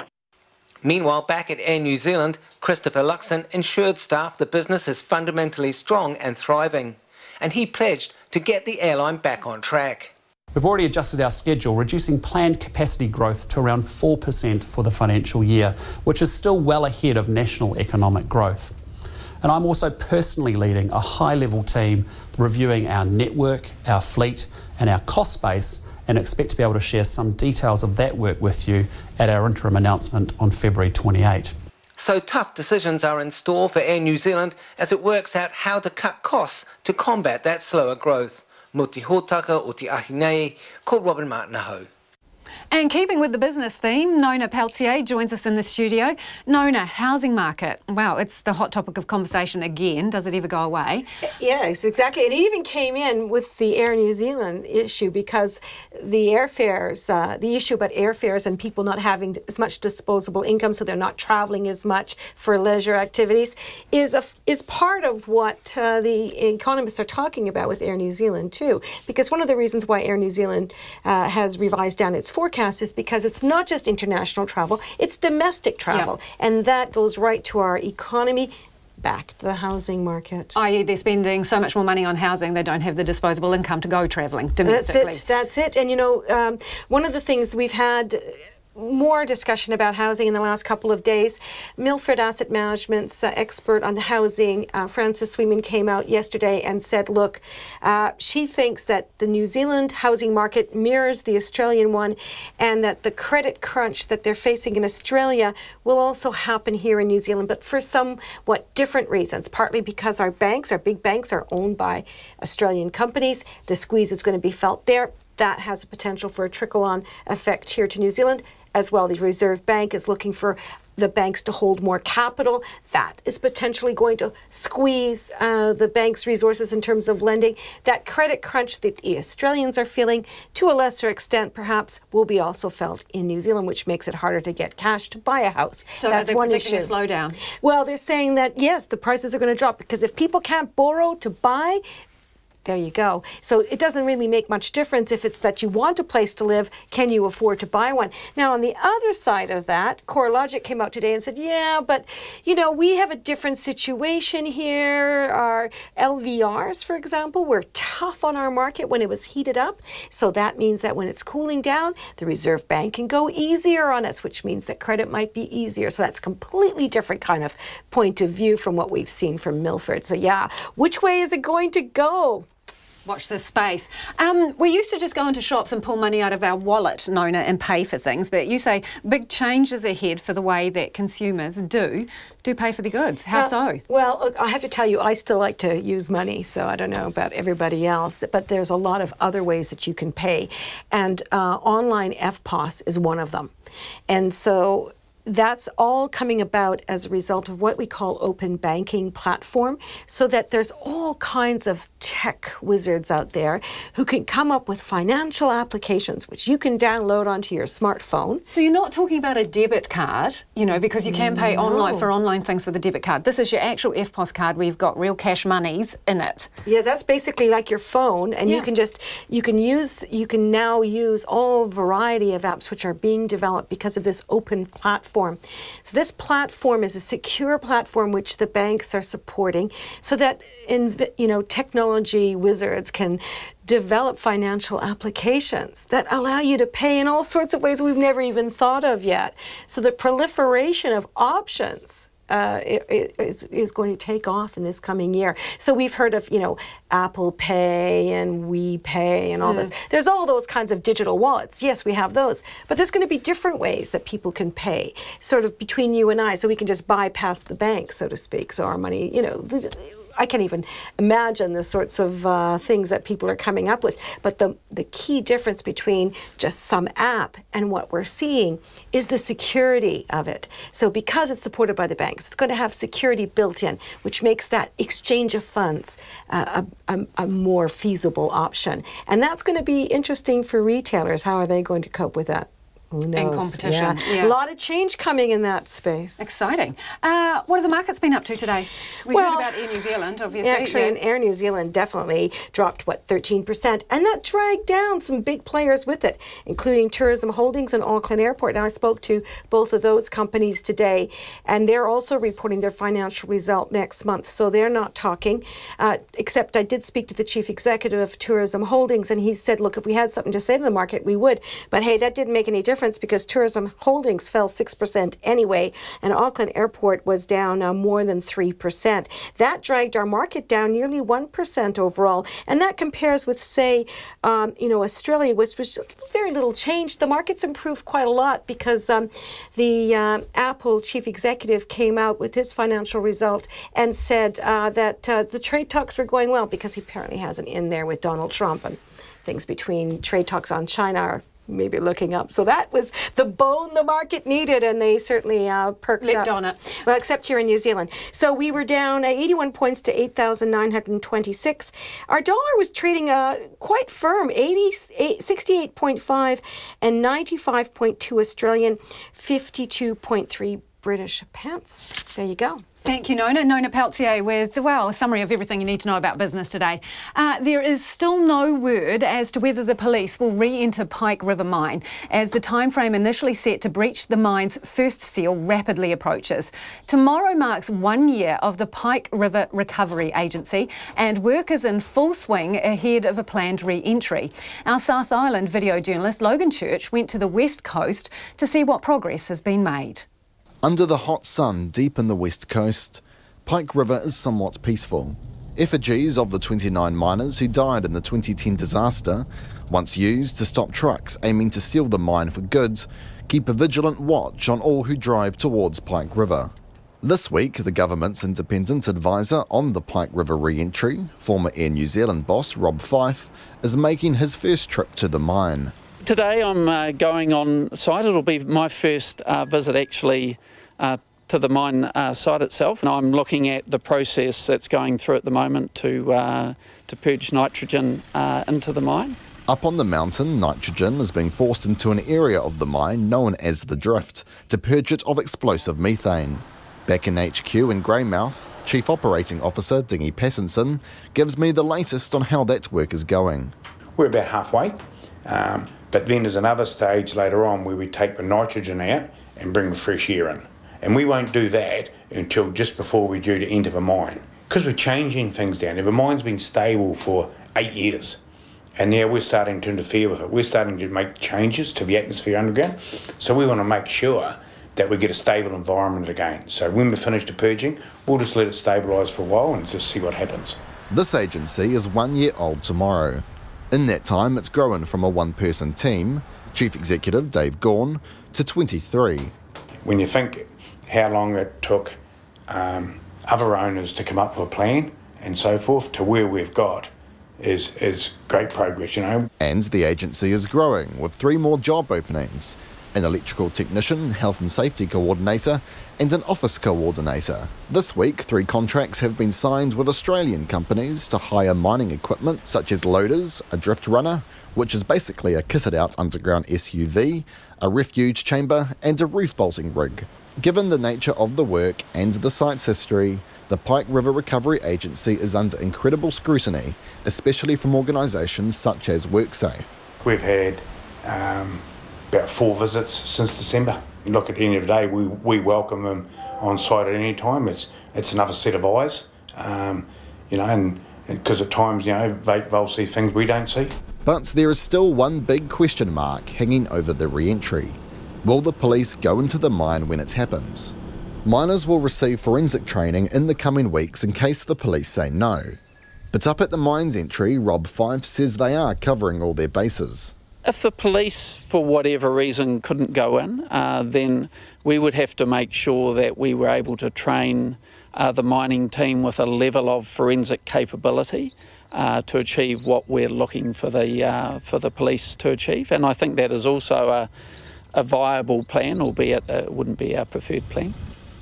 S7: Meanwhile, back at Air New Zealand, Christopher Luxon assured staff the business is fundamentally strong and thriving, and he pledged to get the airline back on track.
S11: We've already adjusted our schedule, reducing planned capacity growth to around 4% for the financial year, which is still well ahead of national economic growth. And I'm also personally leading a high-level team reviewing our network, our fleet and our cost base, and expect to be able to share some details of that work with you at our interim announcement on February 28.
S7: So tough decisions are in store for Air New Zealand as it works out how to cut costs to combat that slower growth. Mo te hōtaka o te ahi nei, ko Robin Martin Aho.
S5: And keeping with the business theme, Nona Peltier joins us in the studio. Nona, housing market. Wow, it's the hot topic of conversation again. Does it ever go away?
S2: Yes, exactly. It even came in with the Air New Zealand issue because the airfares, the issue about airfares and people not having as much disposable income, so they're not traveling as much for leisure activities, is part of what the economists are talking about with Air New Zealand too. Because one of the reasons why Air New Zealand has revised down its forecast is because it's not just international travel, it's domestic travel. Yeah. And that goes right to our economy, back to the housing market.
S5: I.e. they're spending so much more money on housing, they don't have the disposable income to go travelling domestically.
S2: That's it. And you know, one of the things we've had more discussion about housing in the last couple of days. Milford Asset Management's expert on the housing, Frances Sweeman, came out yesterday and said, look, she thinks that the New Zealand housing market mirrors the Australian one, and that the credit crunch that they're facing in Australia will also happen here in New Zealand, but for somewhat different reasons, partly because our banks, our big banks, are owned by Australian companies. The squeeze is going to be felt there. That has a potential for a trickle-on effect here to New Zealand. As well, the Reserve Bank is looking for the banks to hold more capital. That is potentially going to squeeze the bank's resources in terms of lending. That credit crunch that the Australians are feeling, to a lesser extent perhaps, will be also felt in New Zealand, which makes it harder to get cash to buy a house.
S5: So that's one issue. A slowdown?
S2: Well, they're saying that, yes, the prices are going to drop, because if people can't borrow to buy, there you go. So it doesn't really make much difference if it's that you want a place to live, can you afford to buy one? Now, on the other side of that, CoreLogic came out today and said, yeah, but, you know, we have a different situation here. Our LVRs, for example, were tough on our market when it was heated up. So that means that when it's cooling down, the Reserve Bank can go easier on us, which means that credit might be easier. So that's a completely different kind of point of view from what we've seen from Milford. So yeah, which way is it going to go?
S5: Watch this space. We used to just go into shops and pull money out of our wallet, Nona, and pay for things, but you say big changes ahead for the way that consumers do pay for the goods. How so?
S2: Well, look, I have to tell you, I still like to use money, so I don't know about everybody else, but there's a lot of other ways that you can pay, and online FPOS is one of them. And so that's all coming about as a result of what we call open banking platform, so that there's all kinds of tech wizards out there who can come up with financial applications which you can download onto your smartphone.
S5: So you're not talking about a debit card, you know, because you can pay online for online things with a debit card. This is your actual FPOS card where you've got real cash monies in it.
S2: Yeah, that's basically like your phone, and you can now use all variety of apps which are being developed because of this open platform. So this platform is a secure platform which the banks are supporting, so that technology wizards can develop financial applications that allow you to pay in all sorts of ways we've never even thought of yet. So the proliferation of options is going to take off in this coming year. So we've heard of, Apple Pay and WePay and all this. There's all those kinds of digital wallets. Yes, we have those. But there's going to be different ways that people can pay, sort of between you and I, so we can just bypass the bank, so to speak. So our money, I can't even imagine the sorts of things that people are coming up with. But the key difference between just some app and what we're seeing is the security of it. So because it's supported by the banks, it's going to have security built in, which makes that exchange of funds a more feasible option. And that's going to be interesting for retailers. How are they going to cope with that? Who knows?
S5: And competition.
S2: Yeah. A lot of change coming in that space.
S5: Exciting. What have the markets been up to today? We heard about Air New Zealand, obviously.
S2: Actually, Air New Zealand definitely dropped, 13%? And that dragged down some big players with it, including Tourism Holdings and Auckland Airport. Now, I spoke to both of those companies today, and they're also reporting their financial result next month. So they're not talking, except I did speak to the chief executive of Tourism Holdings, and he said, look, if we had something to say to the market, we would. But hey, that didn't make any difference, because Tourism Holdings fell 6% anyway, and Auckland Airport was down more than 3%. That dragged our market down nearly 1% overall, and that compares with, say, Australia, which was just very little change. The market's improved quite a lot because the Apple chief executive came out with his financial result and said that the trade talks were going well, because he apparently has an in there with Donald Trump, and things between trade talks on China are maybe looking up. So that was the bone the market needed, and they certainly perked
S5: Leapt
S2: up.
S5: on it.
S2: Well, except here in New Zealand. So we were down 81 points to 8,926. Our dollar was trading quite firm, 68.5 and 95.2 Australian, 52.3 British pence. There you go.
S5: Thank you, Nona. Nona Peltier with, well, a summary of everything you need to know about business today. There is still no word as to whether the police will re-enter Pike River mine, as the timeframe initially set to breach the mine's first seal rapidly approaches. Tomorrow marks 1 year of the Pike River Recovery Agency, and work is in full swing ahead of a planned re-entry. Our South Island video journalist Logan Church went to the West Coast to see what progress has been made.
S10: Under the hot sun deep in the west coast, Pike River is somewhat peaceful. Effigies of the 29 miners who died in the 2010 disaster, once used to stop trucks aiming to seal the mine for good, keep a vigilant watch on all who drive towards Pike River. This week, the government's independent advisor on the Pike River re-entry, former Air New Zealand boss Rob Fyfe, is making his first trip to the mine.
S15: Today I'm going on site. It'll be my first visit actually to the mine site itself, and I'm looking at the process that's going through at the moment to purge nitrogen into the mine.
S10: Up on the mountain, nitrogen is being forced into an area of the mine known as the drift to purge it of explosive methane. Back in HQ in Greymouth, Chief Operating Officer Dingy Passenson gives me the latest on how that work is going.
S16: We're about halfway, but then there's another stage later on where we take the nitrogen out and bring the fresh air in. And we won't do that until just before we're due to enter the mine, because we're changing things down. The mine's been stable for 8 years, and now we're starting to interfere with it. We're starting to make changes to the atmosphere underground, so we want to make sure that we get a stable environment again. So when we're finished the purging, we'll just let it stabilise for a while and just see what happens.
S10: This agency is 1 year old tomorrow. In that time, it's grown from a one-person team, Chief Executive Dave Gawn, to 23.
S16: When you think how long it took other owners to come up with a plan and so forth to where we've got is great progress, you know.
S10: And the agency is growing with 3 more job openings: an electrical technician, health and safety coordinator, and an office coordinator. This week, 3 contracts have been signed with Australian companies to hire mining equipment such as loaders, a drift runner, which is basically a kitted-out underground SUV, a refuge chamber, and a reef bolting rig. Given the nature of the work and the site's history, the Pike River Recovery Agency is under incredible scrutiny, especially from organisations such as WorkSafe.
S16: We've had about 4 visits since December. You look, at the end of the day, we welcome them on site at any time. It's another set of eyes, you know, and because at times, you know, they'll see things we don't see.
S10: But there is still one big question mark hanging over the re-entry. Will the police go into the mine when it happens? Miners will receive forensic training in the coming weeks in case the police say no. But up at the mine's entry, Rob Fyfe says they are covering all their bases.
S15: If the police, for whatever reason, couldn't go in, then we would have to make sure that we were able to train the mining team with a level of forensic capability to achieve what we're looking for the police to achieve. And I think that is also a viable plan, albeit it wouldn't be our preferred plan.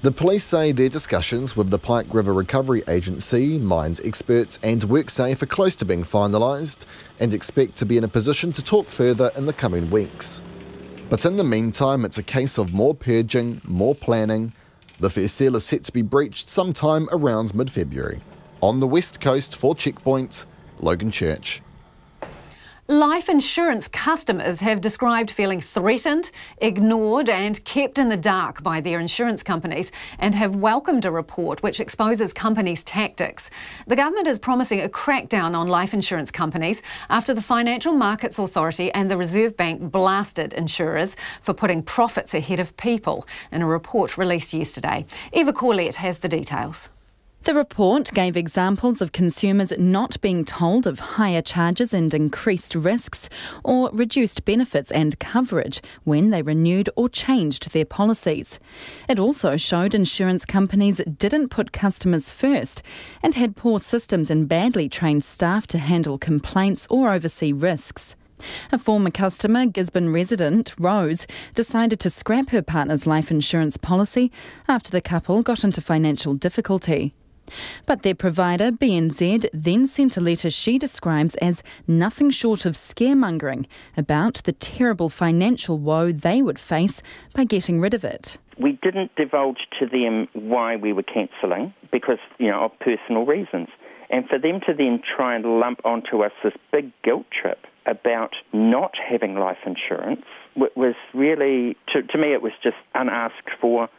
S10: The police say their discussions with the Pike River Recovery Agency, mines experts and WorkSafe are close to being finalised and expect to be in a position to talk further in the coming weeks. But in the meantime, it's a case of more purging, more planning. The first seal is set to be breached sometime around mid-February. On the west coast for Checkpoint, Logan Church.
S5: Life insurance customers have described feeling threatened, ignored and kept in the dark by their insurance companies and have welcomed a report which exposes companies' tactics. The government is promising a crackdown on life insurance companies after the Financial Markets Authority and the Reserve Bank blasted insurers for putting profits ahead of people in a report released yesterday. Eva Corlett has the details.
S17: The report gave examples of consumers not being told of higher charges and increased risks or reduced benefits and coverage when they renewed or changed their policies. It also showed insurance companies didn't put customers first and had poor systems and badly trained staff to handle complaints or oversee risks. A former customer, Gisborne resident Rose, decided to scrap her partner's life insurance policy after the couple got into financial difficulty. But their provider, BNZ, then sent a letter she describes as nothing short of scaremongering about the terrible financial woe they would face by getting rid of it.
S3: We didn't divulge to them why we were cancelling because, of personal reasons. And for them to then try and lump onto us this big guilt trip about not having life insurance was really, to me, it was just unasked for,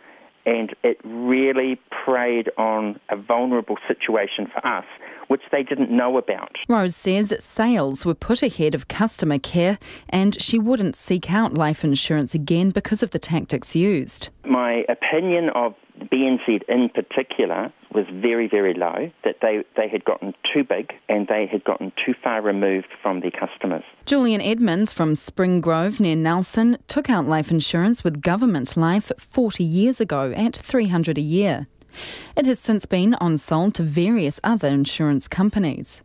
S3: and it really preyed on a vulnerable situation for us, which they didn't know about.
S17: Rose says sales were put ahead of customer care, and she wouldn't seek out life insurance again because of the tactics used.
S3: My opinion of BNZ in particular was very, very low, that they had gotten too big and they had gotten too far removed from their customers.
S17: Julian Edmonds from Spring Grove near Nelson took out life insurance with Government Life 40 years ago at $300 a year. It has since been on-sold to various other insurance companies.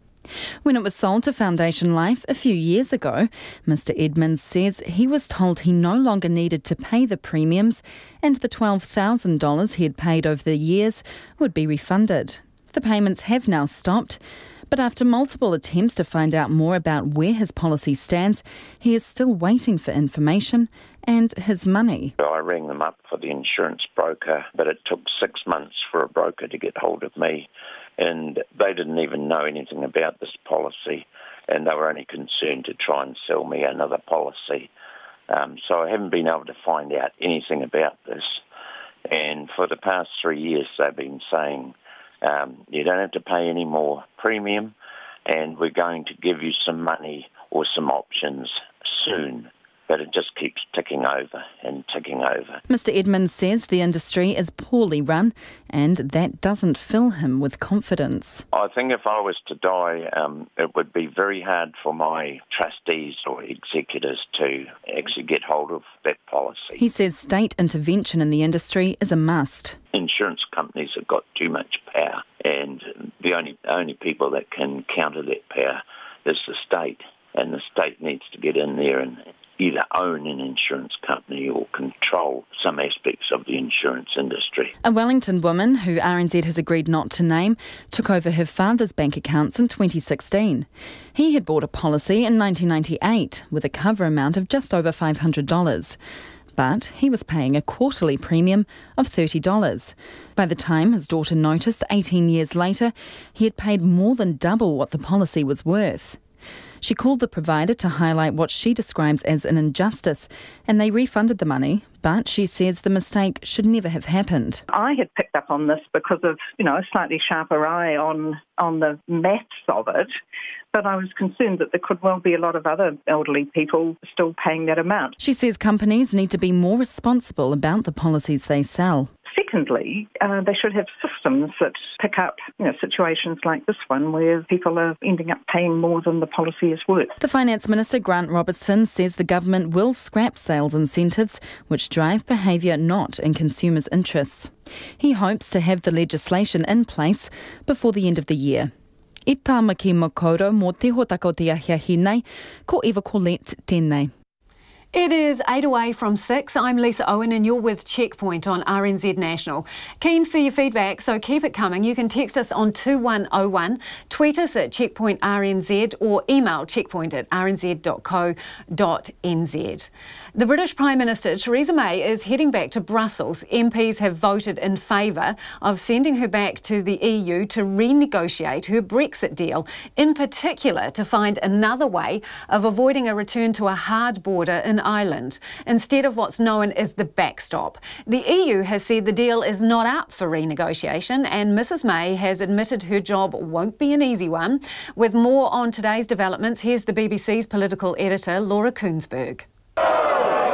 S17: When it was sold to Foundation Life a few years ago, Mr Edmonds says he was told he no longer needed to pay the premiums and the $12,000 he had paid over the years would be refunded. The payments have now stopped, but after multiple attempts to find out more about where his policy stands, he is still waiting for information and his money.
S4: I rang them up for the insurance broker, but it took 6 months for a broker to get hold of me. And they didn't even know anything about this policy, and they were only concerned to try and sell me another policy. So I haven't been able to find out anything about this. And for the past 3 years, they've been saying, you don't have to pay any more premium, and we're going to give you some money or some options soon. But it just keeps ticking over and ticking over.
S17: Mr Edmonds says the industry is poorly run and that doesn't fill him with confidence.
S4: I think if I was to die, it would be very hard for my trustees or executors to actually get hold of that policy.
S17: He says state intervention in the industry is a must.
S4: Insurance companies have got too much power, and the only people that can counter that power is the state, and the state needs to get in there and either own an insurance company or control some aspects of the insurance industry.
S17: A Wellington woman, who RNZ has agreed not to name, took over her father's bank accounts in 2016. He had bought a policy in 1998 with a cover amount of just over $500. But he was paying a quarterly premium of $30. By the time his daughter noticed 18 years later, he had paid more than double what the policy was worth. She called the provider to highlight what she describes as an injustice, and they refunded the money, but she says the mistake should never have happened.
S18: I had picked up on this because of, a slightly sharper eye on the maths of it, but I was concerned that there could well be a lot of other elderly people still paying that amount.
S17: She says companies need to be more responsible about the policies they sell.
S18: Secondly, they should have systems that pick up situations like this one where people are ending up paying more than the policy is worth.
S17: The Finance Minister, Grant Robertson, says the government will scrap sales incentives which drive behaviour not in consumers' interests. He hopes to have the legislation in place before the end of the year. I tāmaki makaurau mō te hotako te ahiahi nei, ko Eva Colette tēnei.
S5: It is 8 away from 6. I'm Lisa Owen and you're with Checkpoint on RNZ National. Keen for your feedback, so keep it coming. You can text us on 2101, tweet us at Checkpoint RNZ or email checkpoint@rnz.co.nz. The British Prime Minister Theresa May is heading back to Brussels. MPs have voted in favour of sending her back to the EU to renegotiate her Brexit deal, in particular to find another way of avoiding a return to a hard border in Ireland, instead of what's known as the backstop. The EU has said the deal is not up for renegotiation, and Mrs May has admitted her job won't be an easy one. With more on today's developments, here's the BBC's political editor, Laura Koonsberg.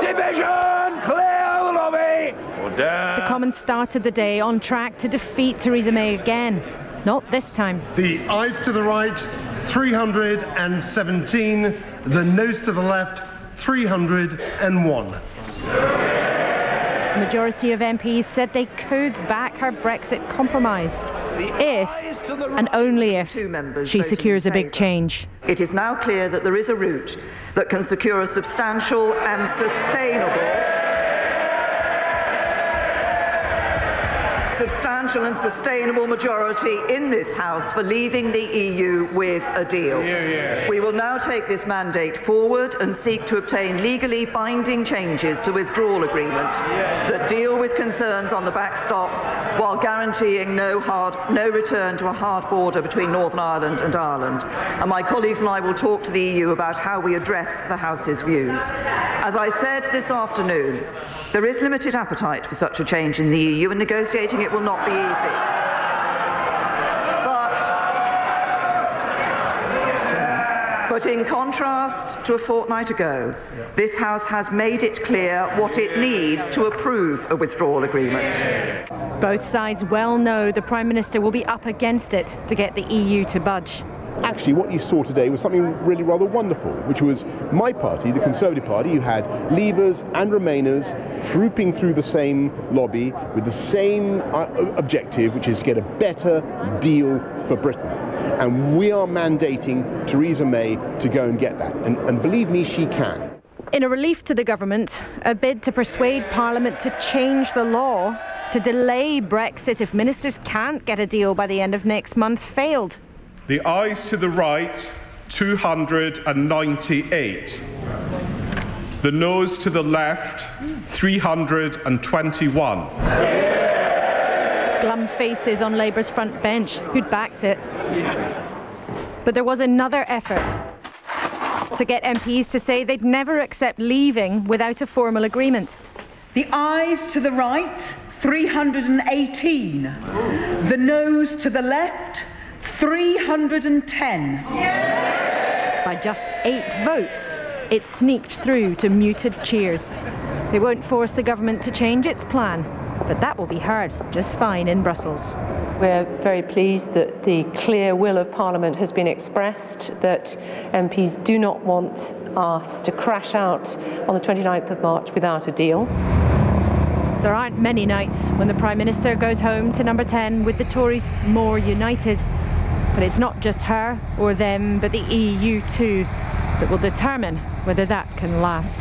S19: Division! Clear the lobby!
S20: The Commons started the day on track to defeat Theresa May again. Not this time.
S21: The ayes to the right, 317. The noes to the left, 301.
S20: A majority of MPs said they could back her Brexit compromise if, and only if, she secures a big change.
S1: It is now clear that there is a route that can secure a substantial and sustainable majority in this House for leaving the EU with a deal. We will now take this mandate forward and seek to obtain legally binding changes to withdrawal agreement that deal with concerns on the backstop while guaranteeing no return to a hard border between Northern Ireland and Ireland. And my colleagues and I will talk to the EU about how we address the House's views. As I said this afternoon, there is limited appetite for such a change in the EU, and negotiating it will not be easy. But in contrast to a fortnight ago, this House has made it clear what it needs to approve a withdrawal agreement.
S20: Both sides well know the Prime Minister will be up against it to get the EU to budge.
S19: Actually, what you saw today was something really rather wonderful, which was my party, the Conservative Party. You had Leavers and Remainers trooping through the same lobby with the same objective, which is to get a better deal for Britain. And we are mandating Theresa May to go and get that. And believe me, she can.
S20: In a relief to the government, a bid to persuade Parliament to change the law to delay Brexit if ministers can't get a deal by the end of next month failed.
S21: The ayes to the right, 298. The noes to the left, 321.
S20: Glum faces on Labour's front bench, who'd backed it. But there was another effort to get MPs to say they'd never accept leaving without a formal agreement.
S22: The ayes to the right, 318. The noes to the left, 310.
S20: By just 8 votes, it sneaked through to muted cheers. They won't force the government to change its plan, but that will be heard just fine in Brussels.
S23: We're very pleased that the clear will of Parliament has been expressed, that MPs do not want us to crash out on the 29th of March without a deal.
S20: There aren't many nights when the Prime Minister goes home to number 10 with the Tories more united. But it's not just her or them, but the EU too, that will determine whether that can last.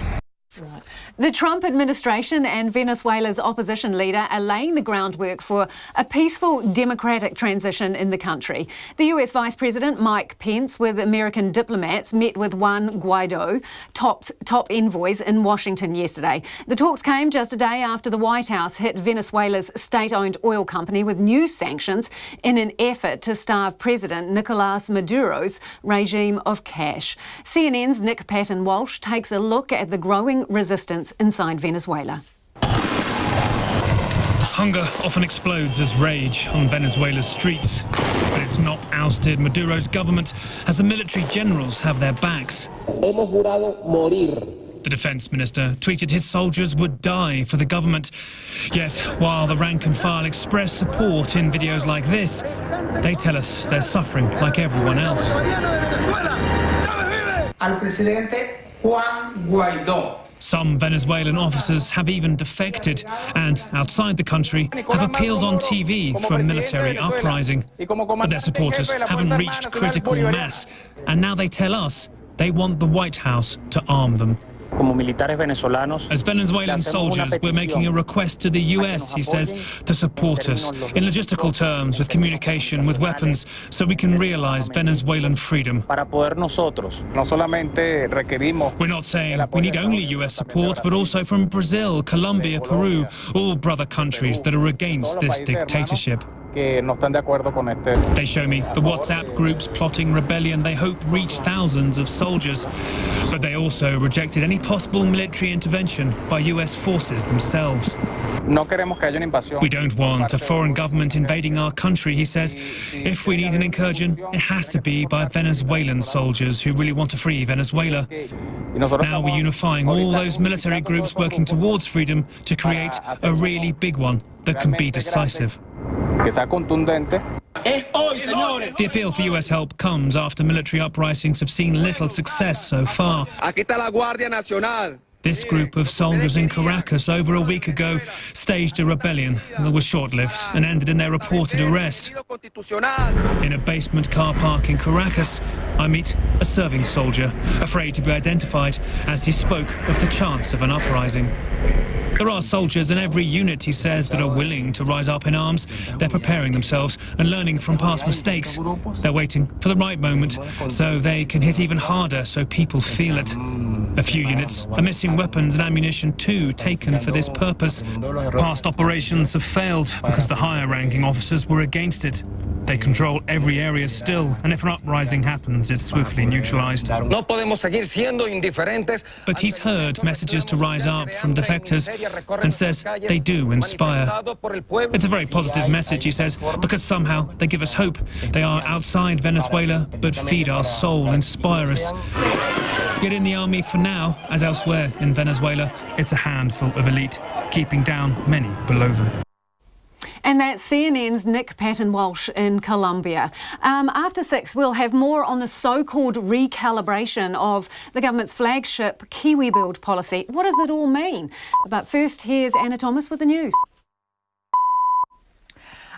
S5: The Trump administration and Venezuela's opposition leader are laying the groundwork for a peaceful democratic transition in the country. The US Vice President Mike Pence with American diplomats met with Juan Guaido, top envoys in Washington yesterday. The talks came just a day after the White House hit Venezuela's state-owned oil company with new sanctions in an effort to starve President Nicolas Maduro's regime of cash. CNN's Nick Patton-Walsh takes a look at the growing resistance inside Venezuela.
S24: Hunger often explodes as rage on Venezuela's streets, but it's not ousted Maduro's government as the military generals have their backs.
S25: Hemos jurado morir.
S24: The defence minister tweeted his soldiers would die for the government. Yet, while the rank and file express support in videos like this, they tell us they're suffering like everyone else.
S25: Al presidente Juan Guaidó.
S24: Some Venezuelan officers have even defected and, outside the country, have appealed on TV for a military uprising. But their supporters haven't reached critical mass, and now they tell us they want the White House to arm them. As Venezuelan soldiers, we're making a request to the US, he says, to support us in logistical terms with communication, with weapons, so we can realize Venezuelan freedom. We're not saying we need only US support, but also from Brazil, Colombia, Peru, all brother countries that are against this dictatorship. They show me the WhatsApp groups plotting rebellion they hope reach thousands of soldiers. But they also rejected any possible military intervention by US forces themselves. We don't want a foreign government invading our country, he says. If we need an incursion, it has to be by Venezuelan soldiers who really want to free Venezuela. Now we're unifying all those military groups working towards freedom to create a really big one that can be decisive. The appeal for US help comes after military uprisings have seen little success so far. This group of soldiers in Caracas over a week ago staged a rebellion that was short-lived and ended in their reported arrest. In a basement car park in Caracas, I meet a serving soldier, afraid to be identified, as he spoke of the chance of an uprising. There are soldiers in every unit, he says, that are willing to rise up in arms. They're preparing themselves and learning from past mistakes. They're waiting for the right moment so they can hit even harder so people feel it. A few units are missing weapons and ammunition too, taken for this purpose. Past operations have failed because the higher-ranking officers were against it. They control every area still, and if an uprising happens, it's swiftly neutralized. But he's heard messages to rise up from defectors and says they do inspire. It's a very positive message, he says, because somehow they give us hope. They are outside Venezuela, but feed our soul, inspire us. Yet in the army for now, as elsewhere in Venezuela, it's a handful of elite, keeping down many below them.
S5: And that's CNN's Nick Patton-Walsh in Colombia. After 6, we'll have more on the so-called recalibration of the government's flagship KiwiBuild policy. What does it all mean? But first, here's Anna Thomas with the news.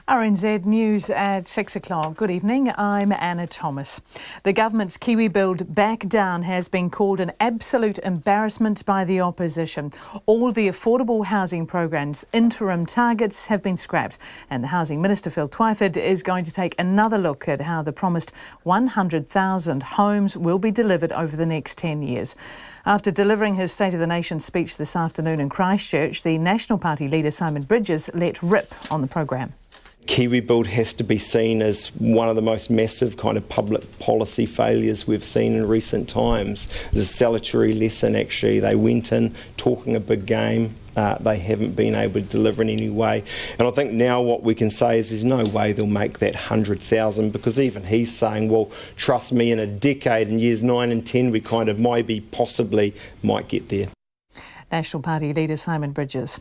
S6: RNZ News at 6 o'clock. Good evening, I'm Anna Thomas. The government's KiwiBuild back down has been called an absolute embarrassment by the opposition. All the affordable housing program's interim targets have been scrapped, and the Housing Minister Phil Twyford is going to take another look at how the promised 100,000 homes will be delivered over the next 10 years. After delivering his State of the Nation speech this afternoon in Christchurch, the National Party leader Simon Bridges let rip on the programme.
S8: KiwiBuild has to be seen as one of the most massive kind of public policy failures we've seen in recent times. It's a salutary lesson, actually. They went in talking a big game. They haven't been able to deliver in any way. And I think now what we can say is there's no way they'll make that 100,000, because even he's saying, well, trust me, in a decade, in years 9 and 10, we kind of possibly might get there.
S6: National Party leader Simon Bridges.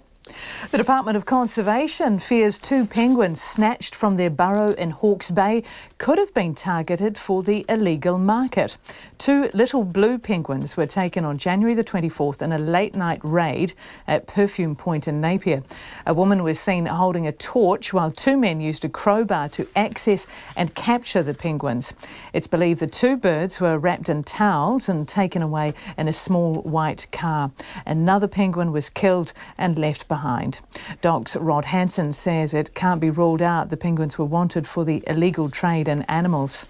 S6: The Department of Conservation fears 2 penguins snatched from their burrow in Hawke's Bay could have been targeted for the illegal market. 2 little blue penguins were taken on January the 24th in a late-night raid at Perfume Point in Napier. A woman was seen holding a torch while 2 men used a crowbar to access and capture the penguins. It's believed the 2 birds were wrapped in towels and taken away in a small white car. Another penguin was killed and left behind. DOC's Rod Hansen says it can't be ruled out the penguins were wanted for the illegal trade in animals.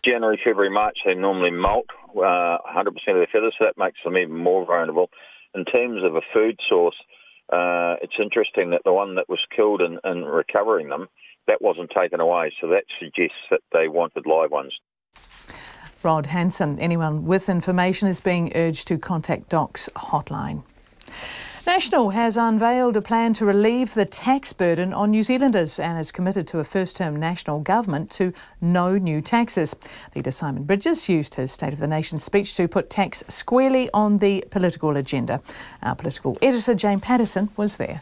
S9: January, February, March, they normally molt 100% of their feathers, so that makes them even more vulnerable. In terms of a food source, it's interesting that the one that was killed in recovering them, that wasn't taken away, so that suggests that they wanted live ones.
S6: Rod Hansen. Anyone with information is being urged to contact DOC's hotline. National has unveiled a plan to relieve the tax burden on New Zealanders and has committed to a first-term national government to no new taxes. Leader Simon Bridges used his State of the Nation speech to put tax squarely on the political agenda. Our political editor Jane Patterson was there.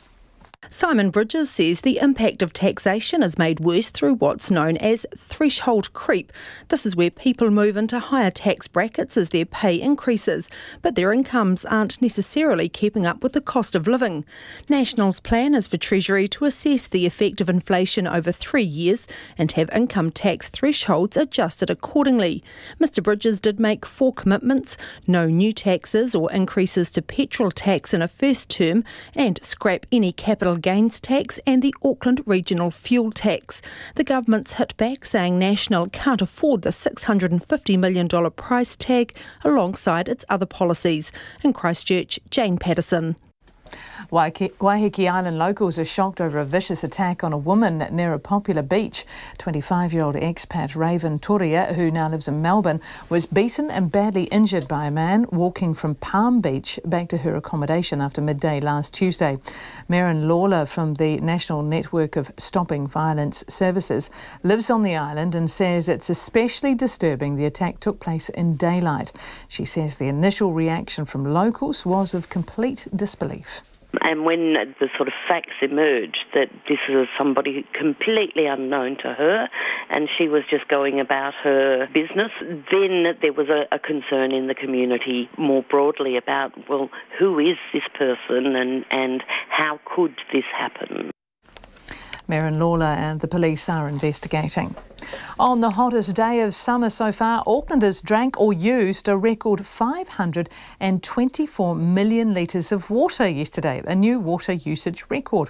S12: Simon Bridges says the impact of taxation is made worse through what's known as threshold creep. This is where people move into higher tax brackets as their pay increases, but their incomes aren't necessarily keeping up with the cost of living. National's plan is for Treasury to assess the effect of inflation over 3 years and have income tax thresholds adjusted accordingly. Mr Bridges did make 4 commitments: no new taxes or increases to petrol tax in a first term, and scrap any capital gains tax and the Auckland regional fuel tax. The government's hit back, saying National can't afford the $650 million price tag alongside its other policies. In Christchurch, Jane Patterson.
S6: Waiheke Island locals are shocked over a vicious attack on a woman near a popular beach. 25-year-old expat Raven Toria, who now lives in Melbourne, was beaten and badly injured by a man walking from Palm Beach back to her accommodation after midday last Tuesday. Meryn Lawler from the National Network of Stopping Violence Services lives on the island and says it's especially disturbing the attack took place in daylight. She says the initial reaction from locals was of complete disbelief.
S2: And when the sort of facts emerged that this is somebody completely unknown to her and she was just going about her business, then there was a concern in the community more broadly about, well, who is this person and how could this happen?
S6: Merrin Lawler and the police are investigating. On the hottest day of summer so far, Aucklanders drank or used a record 524 million litres of water yesterday, a new water usage record.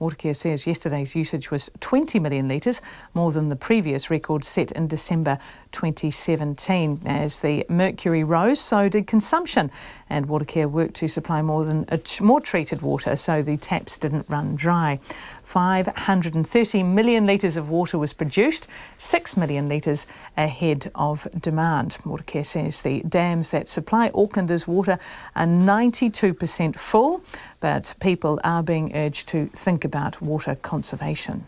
S6: Watercare says yesterday's usage was 20 million litres, more than the previous record set in December 2017. As the mercury rose, so did consumption, and Watercare worked to supply more treated water so the taps didn't run dry. 530 million litres of water was produced, 6 million litres ahead of demand. Watercare says the dams that supply Aucklanders water are 92% full, but people are being urged to think about water conservation.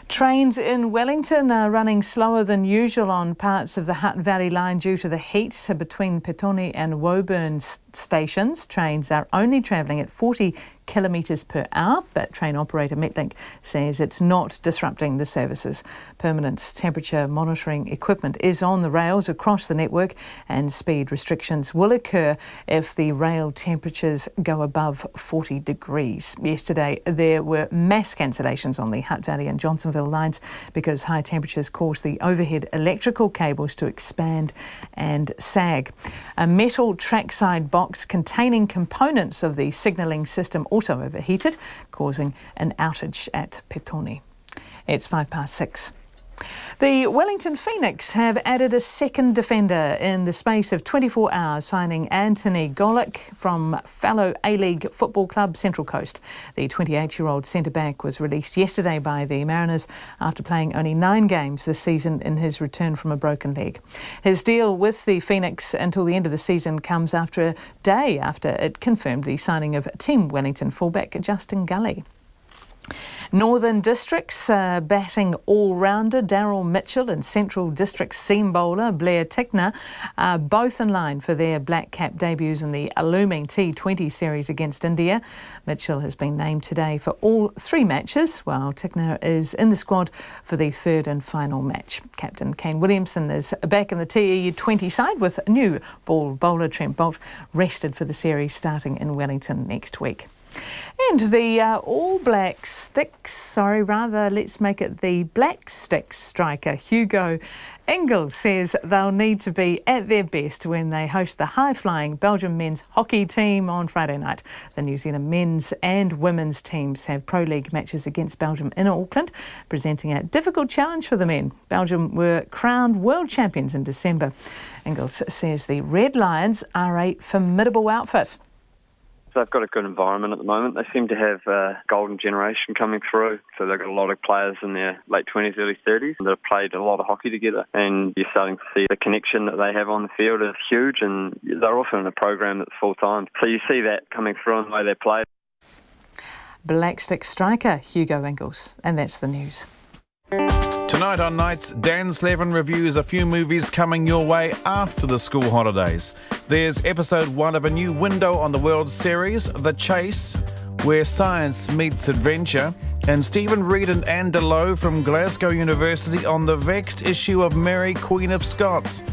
S6: Trains in Wellington are running slower than usual on parts of the Hutt Valley line due to the heat between Petone and Woburn stations. Trains are only travelling at 40 kilometres per hour, but train operator Metlink says it's not disrupting the services. Permanent temperature monitoring equipment is on the rails across the network, and speed restrictions will occur if the rail temperatures go above 40 degrees. Yesterday there were mass cancellations on the Hutt Valley and Johnsonville lines because high temperatures caused the overhead electrical cables to expand and sag. A metal trackside box containing components of the signalling system also overheated, causing an outage at Petone. It's 6:05. The Wellington Phoenix have added a second defender in the space of 24 hours, signing Anthony Golick from fellow A-League football club Central Coast. The 28-year-old centre-back was released yesterday by the Mariners after playing only 9 games this season in his return from a broken leg. His deal with the Phoenix until the end of the season comes after a day after it confirmed the signing of Team Wellington fullback Justin Gully. Northern District's batting all-rounder Daryl Mitchell and Central District seam bowler Blair Tickner are both in line for their black cap debuts in the looming T20 series against India. Mitchell has been named today for all 3 matches, while Tickner is in the squad for the 3rd and final match. Captain Kane Williamson is back in the TEU20 side with new bowler Trent Boult rested for the series starting in Wellington next week. And the Black Sticks striker Hugo Ingles says they'll need to be at their best when they host the high-flying Belgium men's hockey team on Friday night. The New Zealand men's and women's teams have Pro League matches against Belgium in Auckland, presenting a difficult challenge for the men. Belgium were crowned world champions in December. Ingles says the Red Lions are a formidable outfit.
S7: They've got a good environment at the moment. They seem to have a golden generation coming through. So they've got a lot of players in their late 20s, early 30s that have played a lot of hockey together. And you're starting to see the connection that they have on the field is huge. And they're also in a program that's full-time. So you see that coming through in the way they play.
S6: Black Stick striker Hugo Ingles. And that's the news.
S11: Tonight on Nights, Dan Slevin reviews a few movies coming your way after the school holidays. There's episode 1 of a new window on the World Series, The Chase, where science meets adventure, and Stephen Reid and Anne DeLoe from Glasgow University on the vexed issue of Mary, Queen of Scots.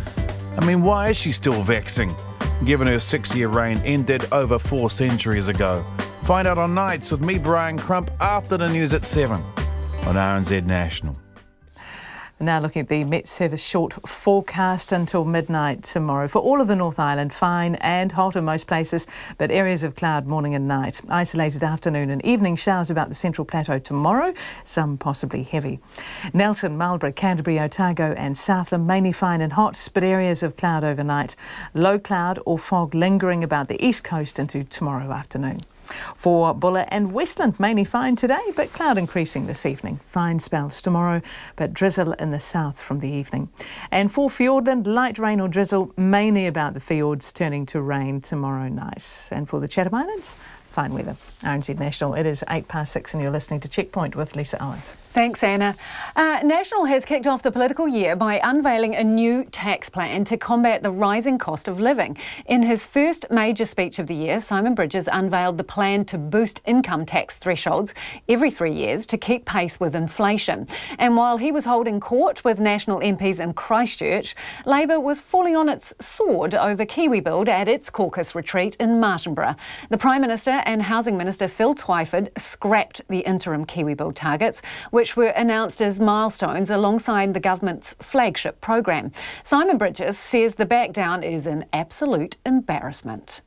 S11: I mean, why is she still vexing, given her 6-year reign ended over 4 centuries ago? Find out on Nights with me, Brian Crump, after the news at 7 on RNZ National.
S6: Now looking at the Met Service short forecast until midnight tomorrow. For all of the North Island, fine and hot in most places, but areas of cloud morning and night. Isolated afternoon and evening showers about the Central Plateau tomorrow, some possibly heavy. Nelson, Marlborough, Canterbury, Otago and Southland mainly fine and hot, but areas of cloud overnight. Low cloud or fog lingering about the east coast into tomorrow afternoon. For Buller and Westland, mainly fine today, but cloud increasing this evening. Fine spells tomorrow, but drizzle in the south from the evening. And for Fiordland, light rain or drizzle, mainly about the fjords, turning to rain tomorrow night. And for the Chatham Islands, fine weather. RNZ National, it is 6:08 and you're listening to Checkpoint with Lisa Owens.
S5: Thanks, Anna. National has kicked off the political year by unveiling a new tax plan to combat the rising cost of living. In his first major speech of the year, Simon Bridges unveiled the plan to boost income tax thresholds every 3 years to keep pace with inflation. And while he was holding court with National MPs in Christchurch, Labor was falling on its sword over KiwiBuild at its caucus retreat in Martinborough. The Prime Minister and Housing Minister Phil Twyford scrapped the interim KiwiBuild targets, which were announced as milestones alongside the government's flagship program. Simon Bridges says the back down is an absolute embarrassment.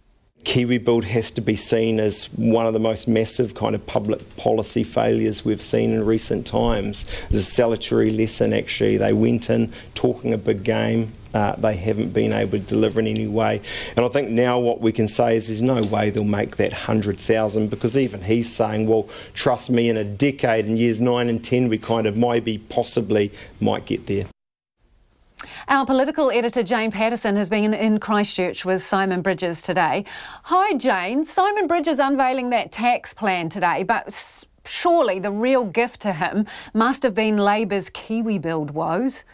S8: KiwiBuild has to be seen as one of the most massive kind of public policy failures we've seen in recent times. It's a salutary lesson, actually. They went in talking a big game. They haven't been able to deliver in any way. And I think now what we can say is there's no way they'll make that 100,000, because even he's saying, well, trust me, in a decade, in years 9 and 10, we kind of possibly might get there.
S5: Our political editor Jane Patterson has been in Christchurch with Simon Bridges today. Hi Jane, Simon Bridges unveiling that tax plan today, but surely the real gift to him must have been Labor's KiwiBuild woes.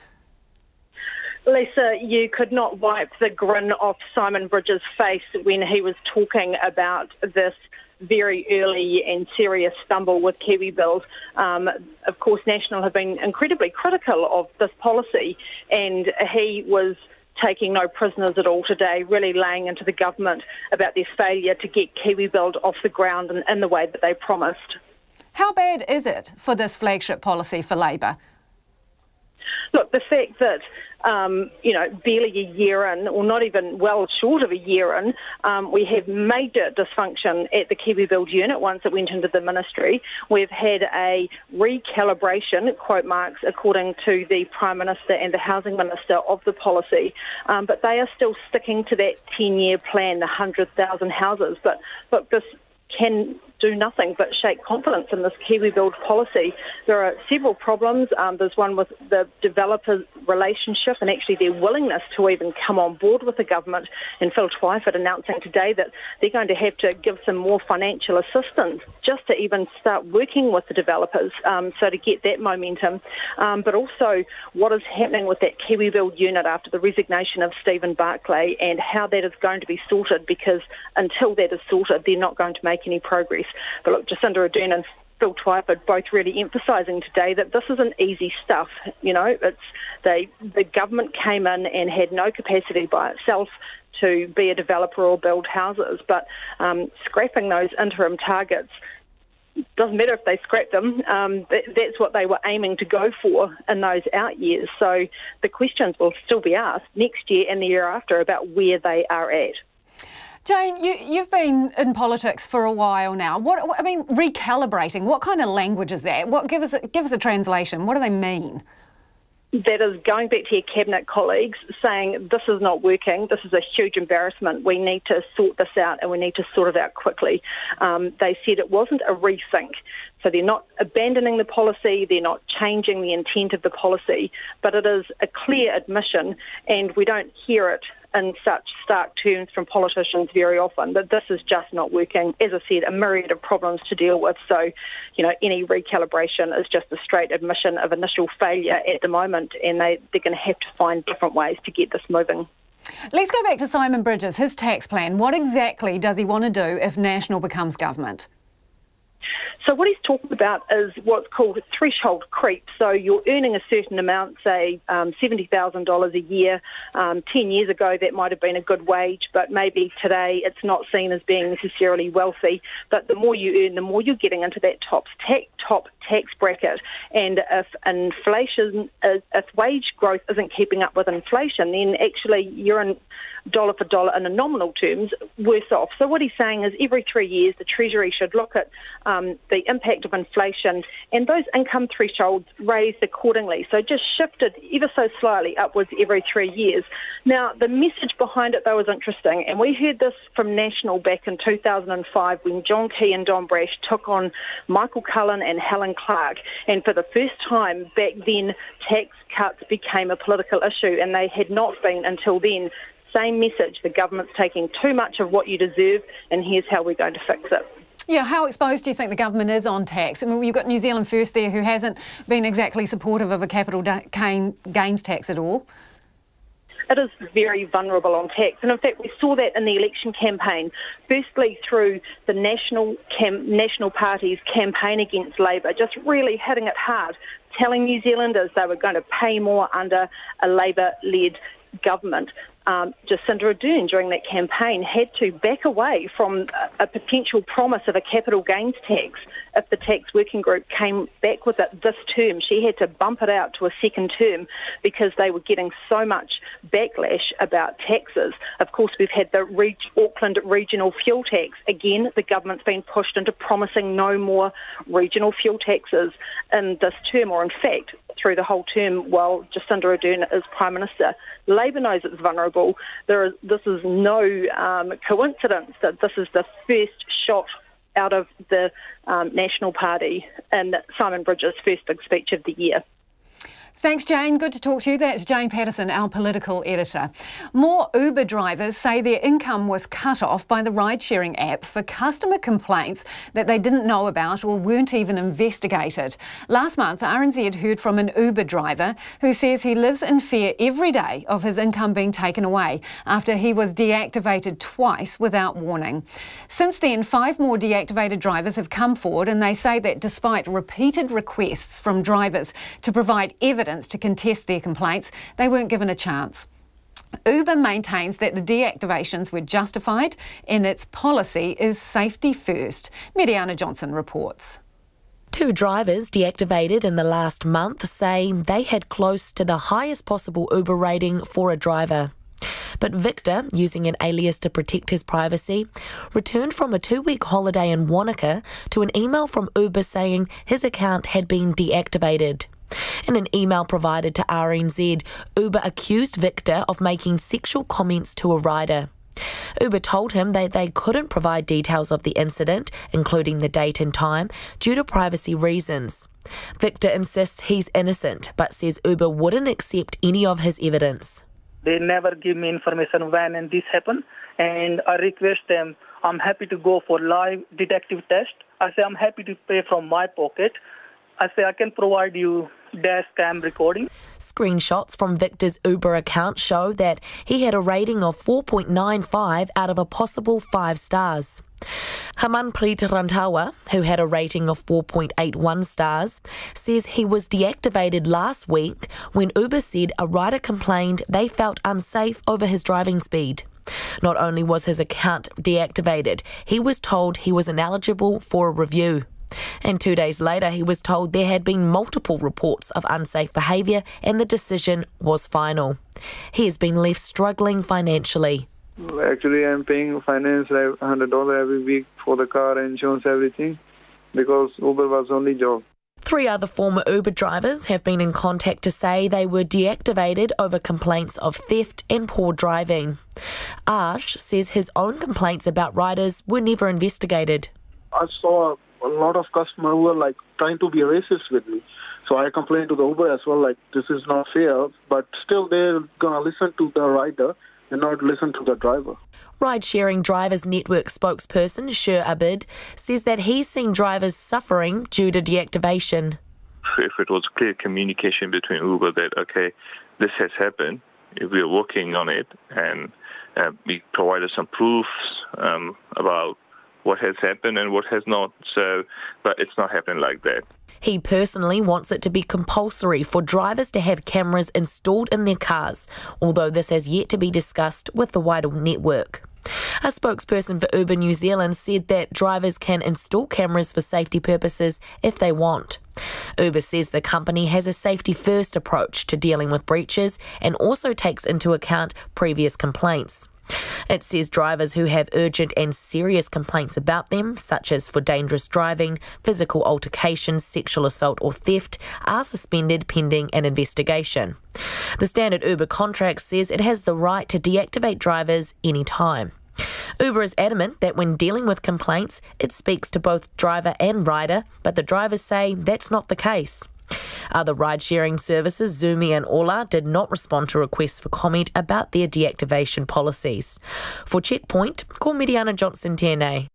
S10: Lisa, you could not wipe the grin off Simon Bridges' face when he was talking about this very early and serious stumble with KiwiBuild. Of course, National have been incredibly critical of this policy, and he was taking no prisoners at all today, really laying into the government about their failure to get KiwiBuild off the ground in the way that they promised.
S5: How bad is it for this flagship policy for Labor?
S10: Look, the fact that barely a year in, or not even well short of a year in, we have major dysfunction at the KiwiBuild unit once it went into the ministry. We've had a recalibration, quote marks, according to the Prime Minister and the Housing Minister of the policy, but they are still sticking to that 10-year plan, the 100,000 houses. But look, this can do nothing but shake confidence in this KiwiBuild policy. There are several problems. There's one with the developer relationship and actually their willingness to even come on board with the government. And Phil Twyford announcing today that they're going to have to give some more financial assistance just to even start working with the developers, so to get that momentum. But also what is happening with that KiwiBuild unit after the resignation of Stephen Barclay and how that is going to be sorted, because until that is sorted, they're not going to make any progress. But look, Jacinda Ardern and Phil Twyford both really emphasising today that this isn't easy stuff. You know, the government came in and had no capacity by itself to be a developer or build houses, but scrapping those interim targets, doesn't matter if they scrap them, that's what they were aiming to go for in those out years. So the questions will still be asked next year and the year after about where they are at.
S5: Jane, you've been in politics for a while now. Recalibrating, what kind of language is that? Give us a translation. What do they mean?
S10: That is going back to your cabinet colleagues saying this is not working, this is a huge embarrassment, we need to sort this out and we need to sort it out quickly. They said it wasn't a rethink, so they're not abandoning the policy, they're not changing the intent of the policy, but it is a clear admission, and we don't hear it in such stark terms from politicians very often, that this is just not working. As I said, a myriad of problems to deal with. So, any recalibration is just a straight admission of initial failure at the moment, and they're going to have to find different ways to get this moving.
S5: Let's go back to Simon Bridges, his tax plan. What exactly does he want to do if National becomes government?
S10: So what he's talking about is what's called threshold creep. So you're earning a certain amount, say $70,000 a year. 10 years ago, that might have been a good wage, but maybe today it's not seen as being necessarily wealthy. But the more you earn, the more you're getting into that top tax bracket. And if inflation, if wage growth isn't keeping up with inflation, then actually you're in dollar for dollar in a nominal terms worse off. So what he's saying is every 3 years the Treasury should look at the impact of inflation and those income thresholds raised accordingly. So just shifted ever so slightly upwards every 3 years. Now the message behind it though is interesting, and we heard this from National back in 2005 when John Key and Don Brash took on Michael Cullen and Helen Clark, and for the first time back then tax cuts became a political issue, and they had not been until then. Same message, the government's taking too much of what you deserve, and here's how we're going to fix it.
S5: Yeah, how exposed do you think the government is on tax? I mean, you've got New Zealand First there, who hasn't been exactly supportive of a capital gains tax at all.
S10: It is very vulnerable on tax, and in fact we saw that in the election campaign, firstly through the National Party's campaign against Labor, just really hitting it hard, telling New Zealanders they were going to pay more under a Labor-led government. Jacinda Ardern during that campaign had to back away from a potential promise of a capital gains tax if the tax working group came back with it this term. She had to bump it out to a second term because they were getting so much backlash about taxes. Of course, we've had the Auckland regional fuel tax. Again, the government's been pushed into promising no more regional fuel taxes in this term, or in fact, through the whole term while Jacinda Ardern is Prime Minister. Labor knows it's vulnerable. This is no coincidence that this is the first shot out of the National Party in Simon Bridges' first big speech of the year.
S5: Thanks, Jane. Good to talk to you. That's Jane Patterson, our political editor. More Uber drivers say their income was cut off by the ride-sharing app for customer complaints that they didn't know about or weren't even investigated. Last month, RNZ heard from an Uber driver who says he lives in fear every day of his income being taken away after he was deactivated twice without warning. Since then, 5 more deactivated drivers have come forward, and they say that despite repeated requests from drivers to provide evidence to contest their complaints, they weren't given a chance. Uber maintains that the deactivations were justified and its policy is safety first. Mediana Johnson reports.
S3: 2 drivers deactivated in the last month say they had close to the highest possible Uber rating for a driver. But Victor, using an alias to protect his privacy, returned from a 2-week holiday in Waiheke to an email from Uber saying his account had been deactivated. In an email provided to RNZ, Uber accused Victor of making sexual comments to a rider. Uber told him that they couldn't provide details of the incident, including the date and time, due to privacy reasons. Victor insists he's innocent, but says Uber wouldn't accept any of his evidence.
S13: They never give me information when and this happened, and I request them, I'm happy to go for live detective test. I say I'm happy to pay from my pocket. I say I can provide you dash cam recording.
S3: Screenshots from Victor's Uber account show that he had a rating of 4.95 out of a possible 5 stars. Hamanpreet Rantawa, who had a rating of 4.81 stars, says he was deactivated last week when Uber said a rider complained they felt unsafe over his driving speed. Not only was his account deactivated, he was told he was ineligible for a review. And 2 days later, he was told there had been multiple reports of unsafe behaviour and the decision was final. He has been left struggling financially.
S14: Actually, I'm paying finance like $100 every week for the car, insurance, everything, because Uber was only job.
S3: 3 other former Uber drivers have been in contact to say they were deactivated over complaints of theft and poor driving. Ash says his own complaints about riders were never investigated.
S14: I saw a lot of customers who were like trying to be racist with me. So I complained to the Uber as well, like this is not fair, but still they're going to listen to the rider and not listen to the driver.
S3: Ride-sharing drivers network spokesperson Shur Abid says that he's seen drivers suffering due to deactivation.
S15: If it was clear communication between Uber that, okay, this has happened, if we are working on it, and we provided some proofs about what has happened and what has not, but it's not happening like that.
S3: He personally wants it to be compulsory for drivers to have cameras installed in their cars, although this has yet to be discussed with the wider network. A spokesperson for Uber New Zealand said that drivers can install cameras for safety purposes if they want. Uber says the company has a safety-first approach to dealing with breaches and also takes into account previous complaints. It says drivers who have urgent and serious complaints about them, such as for dangerous driving, physical altercations, sexual assault or theft, are suspended pending an investigation. The standard Uber contract says it has the right to deactivate drivers anytime. Uber is adamant that when dealing with complaints, it speaks to both driver and rider, but the drivers say that's not the case. Other ride-sharing services, Zoomi and Ola, did not respond to requests for comment about their deactivation policies. For Checkpoint, call Mediana Johnson TNA.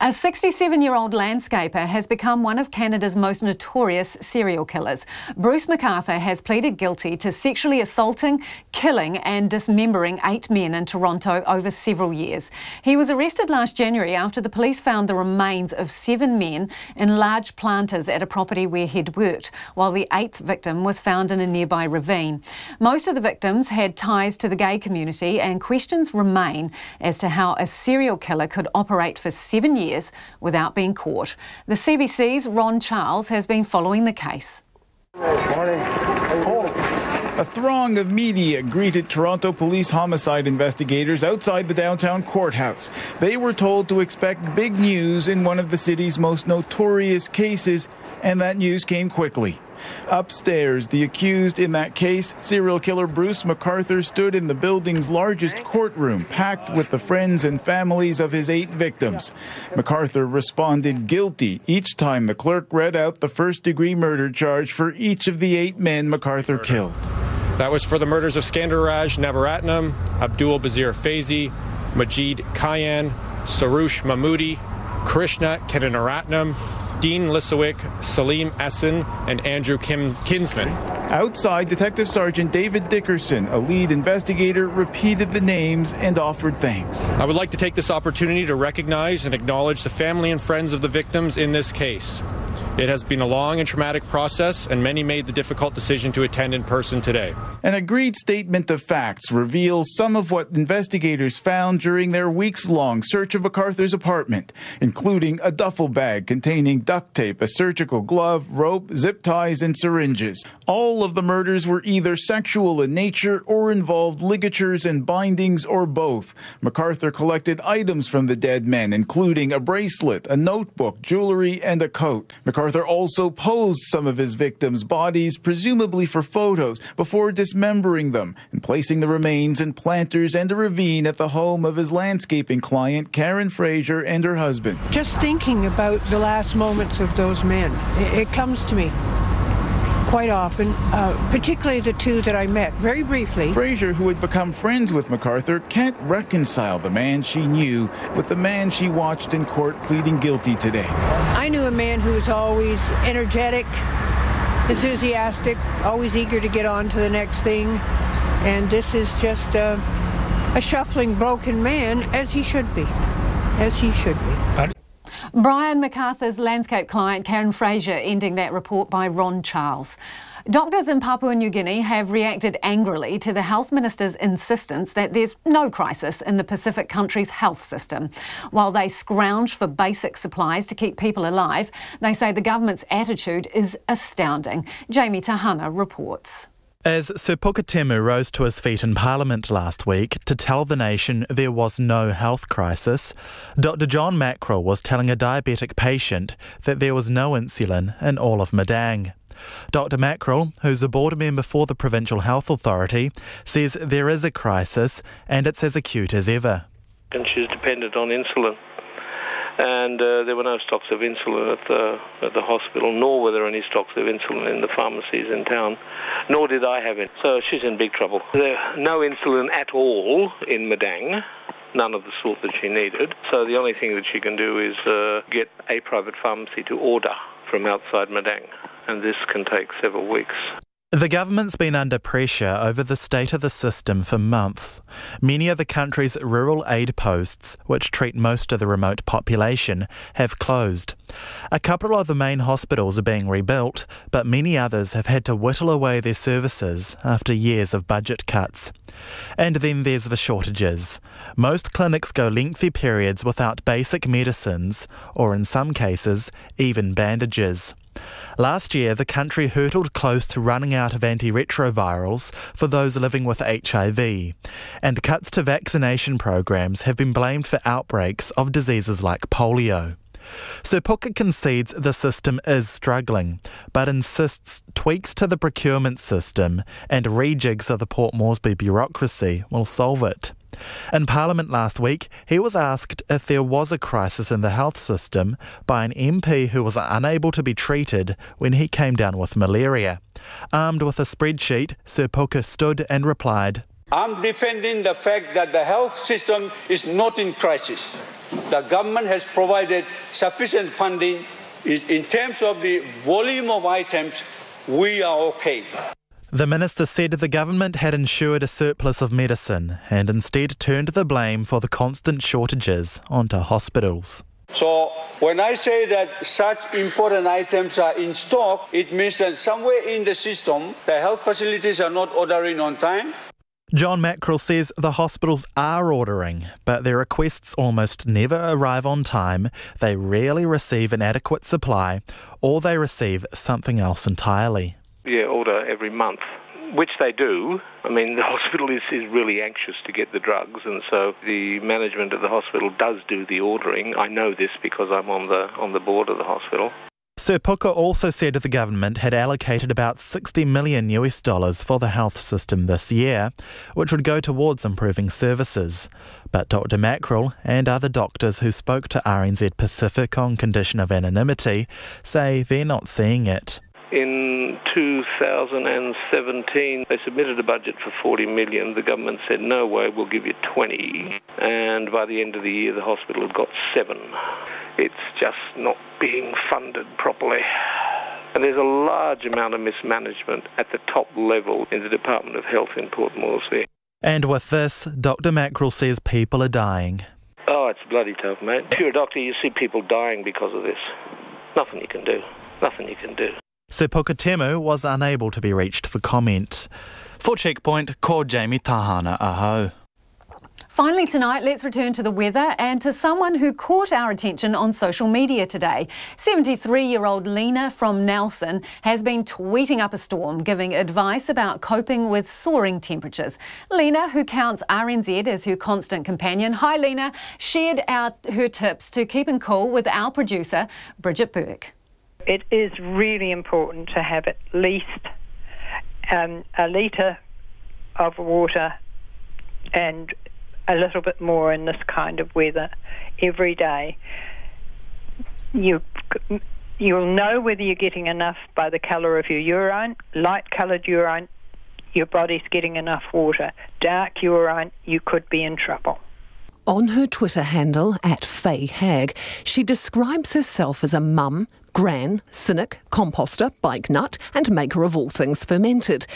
S5: A 67-year-old landscaper has become one of Canada's most notorious serial killers. Bruce MacArthur has pleaded guilty to sexually assaulting, killing and dismembering 8 men in Toronto over several years. He was arrested last January after the police found the remains of 7 men in large planters at a property where he'd worked, while the 8th victim was found in a nearby ravine. Most of the victims had ties to the gay community, and questions remain as to how a serial killer could operate for 7 years without being caught. The CBC's Ron Charles has been following the case.
S1: A throng of media greeted Toronto police homicide investigators outside the downtown courthouse. They were told to expect big news in one of the city's most notorious cases, and that news came quickly. Upstairs, the accused in that case, serial killer Bruce MacArthur, stood in the building's largest courtroom, packed with the friends and families of his 8 victims. MacArthur responded guilty each time the clerk read out the first-degree murder charge for each of the 8 men MacArthur killed.
S4: That was for the murders of Skandaraj Navaratnam, Abdul Bazir Faizi, Majid Kayan, Sarush Mahmoodi, Krishna Kedannaratnam, Dean Lissawick, Salim Essen, and Andrew Kinsman.
S1: Outside, Detective Sergeant David Dickerson, a lead investigator, repeated the names and offered thanks.
S4: I would like to take this opportunity to recognize and acknowledge the family and friends of the victims in this case. It has been a long and traumatic process, and many made the difficult decision to attend in person today.
S1: An agreed statement of facts reveals some of what investigators found during their weeks-long search of MacArthur's apartment, including a duffel bag containing duct tape, a surgical glove, rope, zip ties, and syringes. All of the murders were either sexual in nature or involved ligatures and bindings, or both. MacArthur collected items from the dead men, including a bracelet, a notebook, jewelry, and a coat. MacArthur also posed some of his victims' bodies, presumably for photos, before dismembering them and placing the remains in planters and a ravine at the home of his landscaping client, Karen Fraser, and her husband.
S16: Just thinking about the last moments of those men, it comes to me quite often, particularly the 2 that I met very briefly.
S1: Fraser, who had become friends with MacArthur, can't reconcile the man she knew with the man she watched in court pleading guilty today.
S16: I knew a man who was always energetic, enthusiastic, always eager to get on to the next thing, and this is just a shuffling, broken man, as he should be. As he should be.
S5: Brian MacArthur's landscape client, Karen Fraser, ending that report by Ron Charles. Doctors in Papua New Guinea have reacted angrily to the health minister's insistence that there's no crisis in the Pacific country's health system. While they scrounge for basic supplies to keep people alive, they say the government's attitude is astounding. Jamie Tahana reports.
S17: As Sir Puketemu rose to his feet in Parliament last week to tell the nation there was no health crisis, Dr John Mackerel was telling a diabetic patient that there was no insulin in all of Madang. Dr Mackerel, who's a board member for the Provincial Health Authority, says there is a crisis and it's as acute as ever.
S18: And she's dependent on insulin. And there were no stocks of insulin at the hospital, nor were there any stocks of insulin in the pharmacies in town, nor did I have it. So she's in big trouble. There's no insulin at all in Madang, none of the sort that she needed. So the only thing that she can do is get a private pharmacy to order from outside Madang, and this can take several weeks.
S17: The government's been under pressure over the state of the system for months. Many of the country's rural aid posts, which treat most of the remote population, have closed. A couple of the main hospitals are being rebuilt, but many others have had to whittle away their services after years of budget cuts. And then there's the shortages. Most clinics go lengthy periods without basic medicines, or in some cases, even bandages. Last year, the country hurtled close to running out of antiretrovirals for those living with HIV, and cuts to vaccination programs have been blamed for outbreaks of diseases like polio. Sir Puka concedes the system is struggling, but insists tweaks to the procurement system and rejigs of the Port Moresby bureaucracy will solve it. In Parliament last week, he was asked if there was a crisis in the health system by an MP who was unable to be treated when he came down with malaria. Armed with a spreadsheet, Sir Puka stood and replied,
S26: I'm defending the fact that the health system is not in crisis.
S19: The government has provided sufficient funding. In terms of the volume of items, we are okay.
S17: The minister said the government had ensured a surplus of medicine and instead turned the blame for the constant shortages onto hospitals.
S19: So when I say that such important items are in stock, it means that somewhere in the system, the health facilities are not ordering on time.
S17: John Mackerel says the hospitals are ordering, but their requests almost never arrive on time, they rarely receive an adequate supply, or they receive something else entirely.
S18: Yeah, order every month, which they do. I mean, the hospital is really anxious to get the drugs, and so the management of the hospital does do the ordering. I know this because I'm on the board of the hospital.
S17: Sir Puka also said the government had allocated about $60 million for the health system this year, which would go towards improving services. But Dr Mackerel and other doctors who spoke to RNZ Pacific on condition of anonymity say they're not seeing it.
S18: In 2017, they submitted a budget for $40 million. The government said, no way, we'll give you 20. And by the end of the year, the hospital had got 7. It's just not being funded properly. And there's a large amount of mismanagement at the top level in the Department of Health in Port Moresby.
S17: And with this, Dr Mackerel says people are dying.
S18: Oh, it's bloody tough, mate. If you're a doctor, you see people dying because of this. Nothing you can do. Nothing you can do.
S17: Sir Pukatemu was unable to be reached for comment. For Checkpoint, ko Jamie Tahana aho.
S5: Finally tonight, let's return to the weather and to someone who caught our attention on social media today. 73-year-old Lena from Nelson has been tweeting up a storm, giving advice about coping with soaring temperatures. Lena, who counts RNZ as her constant companion, hi Lena, shared her tips to keeping cool with our producer, Bridget Burke.
S20: It is really important to have at least a litre of water and a little bit more in this kind of weather every day. You'll know whether you're getting enough by the colour of your urine. Light coloured urine, your body's getting enough water. Dark urine, you could be in trouble.
S21: On her Twitter handle, @FayHag, she describes herself as a mum, gran, cynic, composter, bike nut and maker of all things fermented.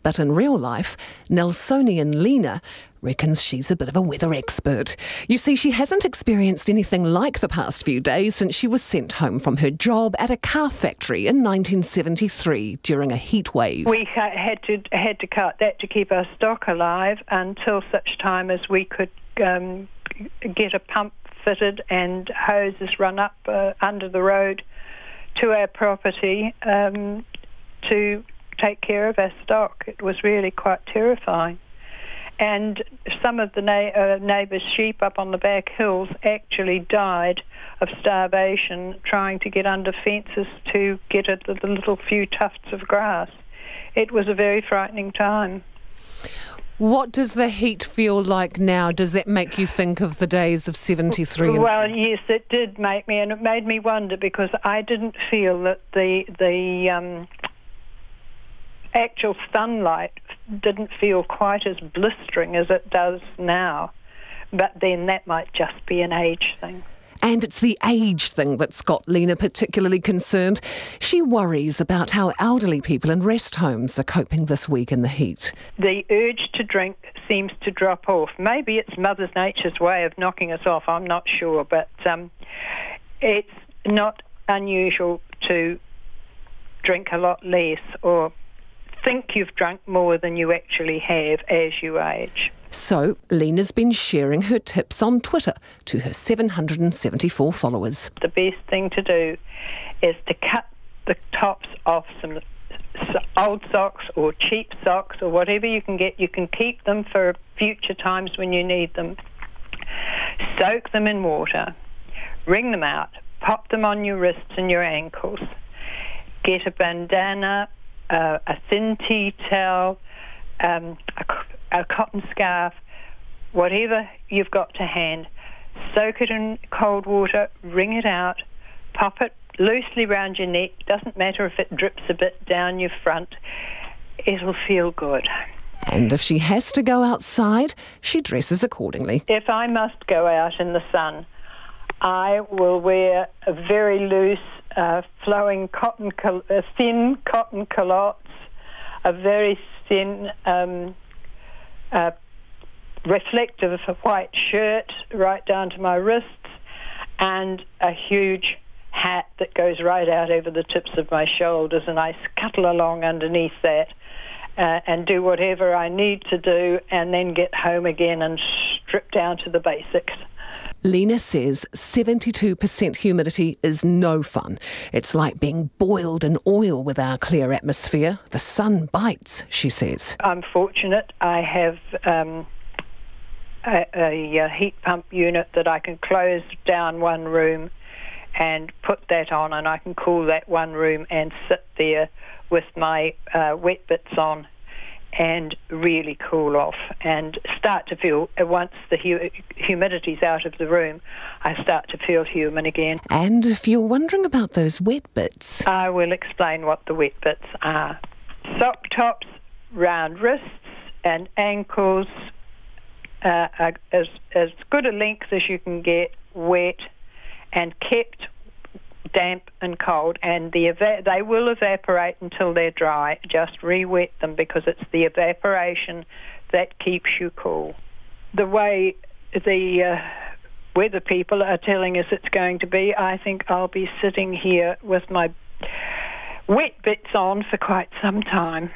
S21: But in real life, Nelsonian Lena reckons she's a bit of a weather expert. You see, she hasn't experienced anything like the past few days since she was sent home from her job at a car factory in 1973 during a heat wave.
S20: We had to cut that to keep our stock alive until such time as we could get a pump fitted and hoses run up under the road to our property to take care of our stock. It was really quite terrifying. And some of the neighbours' sheep up on the back hills actually died of starvation trying to get under fences to get at the little few tufts of grass. It was a very frightening time.
S22: What does the heat feel like now? Does that make you think of the days of 73?
S20: Well, yes, it did make me, and it made me wonder because I didn't feel that the actual sunlight didn't feel quite as blistering as it does now. But then that might just be an age thing.
S21: And it's the age thing that's got Lena particularly concerned. She worries about how elderly people in rest homes are coping this week in the heat.
S20: The urge to drink seems to drop off. Maybe it's Mother Nature's way of knocking us off, I'm not sure. But it's not unusual to drink a lot less or think you've drunk more than you actually have as you age.
S21: So, Lena's been sharing her tips on Twitter to her 774 followers.
S20: The best thing to do is to cut the tops off some old socks or cheap socks or whatever you can get. You can keep them for future times when you need them. Soak them in water, wring them out, pop them on your wrists and your ankles. Get a bandana, a thin tea towel, a cotton scarf, whatever you've got to hand. Soak it in cold water, wring it out, pop it loosely round your neck. Doesn't matter if it drips a bit down your front. It'll feel good.
S21: And if she has to go outside, she dresses accordingly.
S20: If I must go out in the sun, I will wear a very loose, flowing thin cotton culottes, a very thin, reflective white shirt right down to my wrists, and a huge hat that goes right out over the tips of my shoulders, and I scuttle along underneath that and do whatever I need to do, and then get home again and strip down to the basics.
S21: Lena says 72% humidity is no fun. It's like being boiled in oil with our clear atmosphere. The sun bites, she says.
S20: I'm fortunate. I have a heat pump unit that I can close down one room and put that on, and I can cool that one room and sit there with my wet bits on and really cool off and start to feel, once the humidity's out of the room, I start to feel human again.
S21: And if you're wondering about those wet bits,
S20: I will explain what the wet bits are. Sock tops, round wrists and ankles, as good a length as you can get, wet and kept damp and cold, and they will evaporate until they're dry. Just re-wet them, because it's the evaporation that keeps you cool. The way the weather people are telling us it's going to be, I think I'll be sitting here with my wet bits on for quite some time.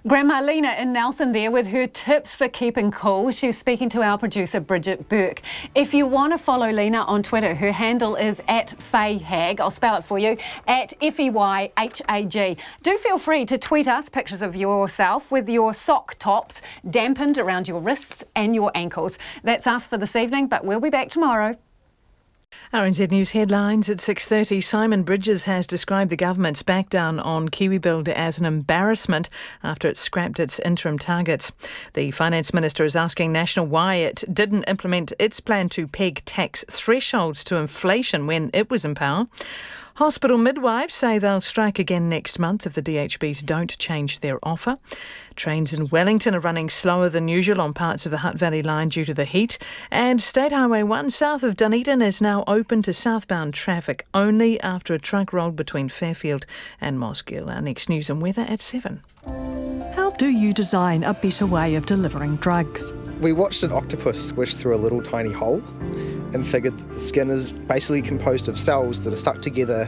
S5: Grandma Lena in Nelson there with her tips for keeping cool. She was speaking to our producer Bridget Burke. If you want to follow Lena on Twitter, her handle is @FayHag. I'll spell it for you, @FEYHAG. Do feel free to tweet us pictures of yourself with your sock tops dampened around your wrists and your ankles. That's us for this evening, but we'll be back tomorrow.
S6: RNZ News headlines at 6:30. Simon Bridges has described the government's backdown on KiwiBuild as an embarrassment after it scrapped its interim targets. The Finance Minister is asking National why it didn't implement its plan to peg tax thresholds to inflation when it was in power. Hospital midwives say they'll strike again next month if the DHBs don't change their offer. Trains in Wellington are running slower than usual on parts of the Hutt Valley line due to the heat. And State Highway 1 south of Dunedin is now open to southbound traffic only after a truck rolled between Fairfield and Mosgiel. Our next news and weather at 7.
S9: How do you design a better way of delivering drugs?
S12: We watched an octopus squish through a little tiny hole and figured that the skin is basically composed of cells that are stuck together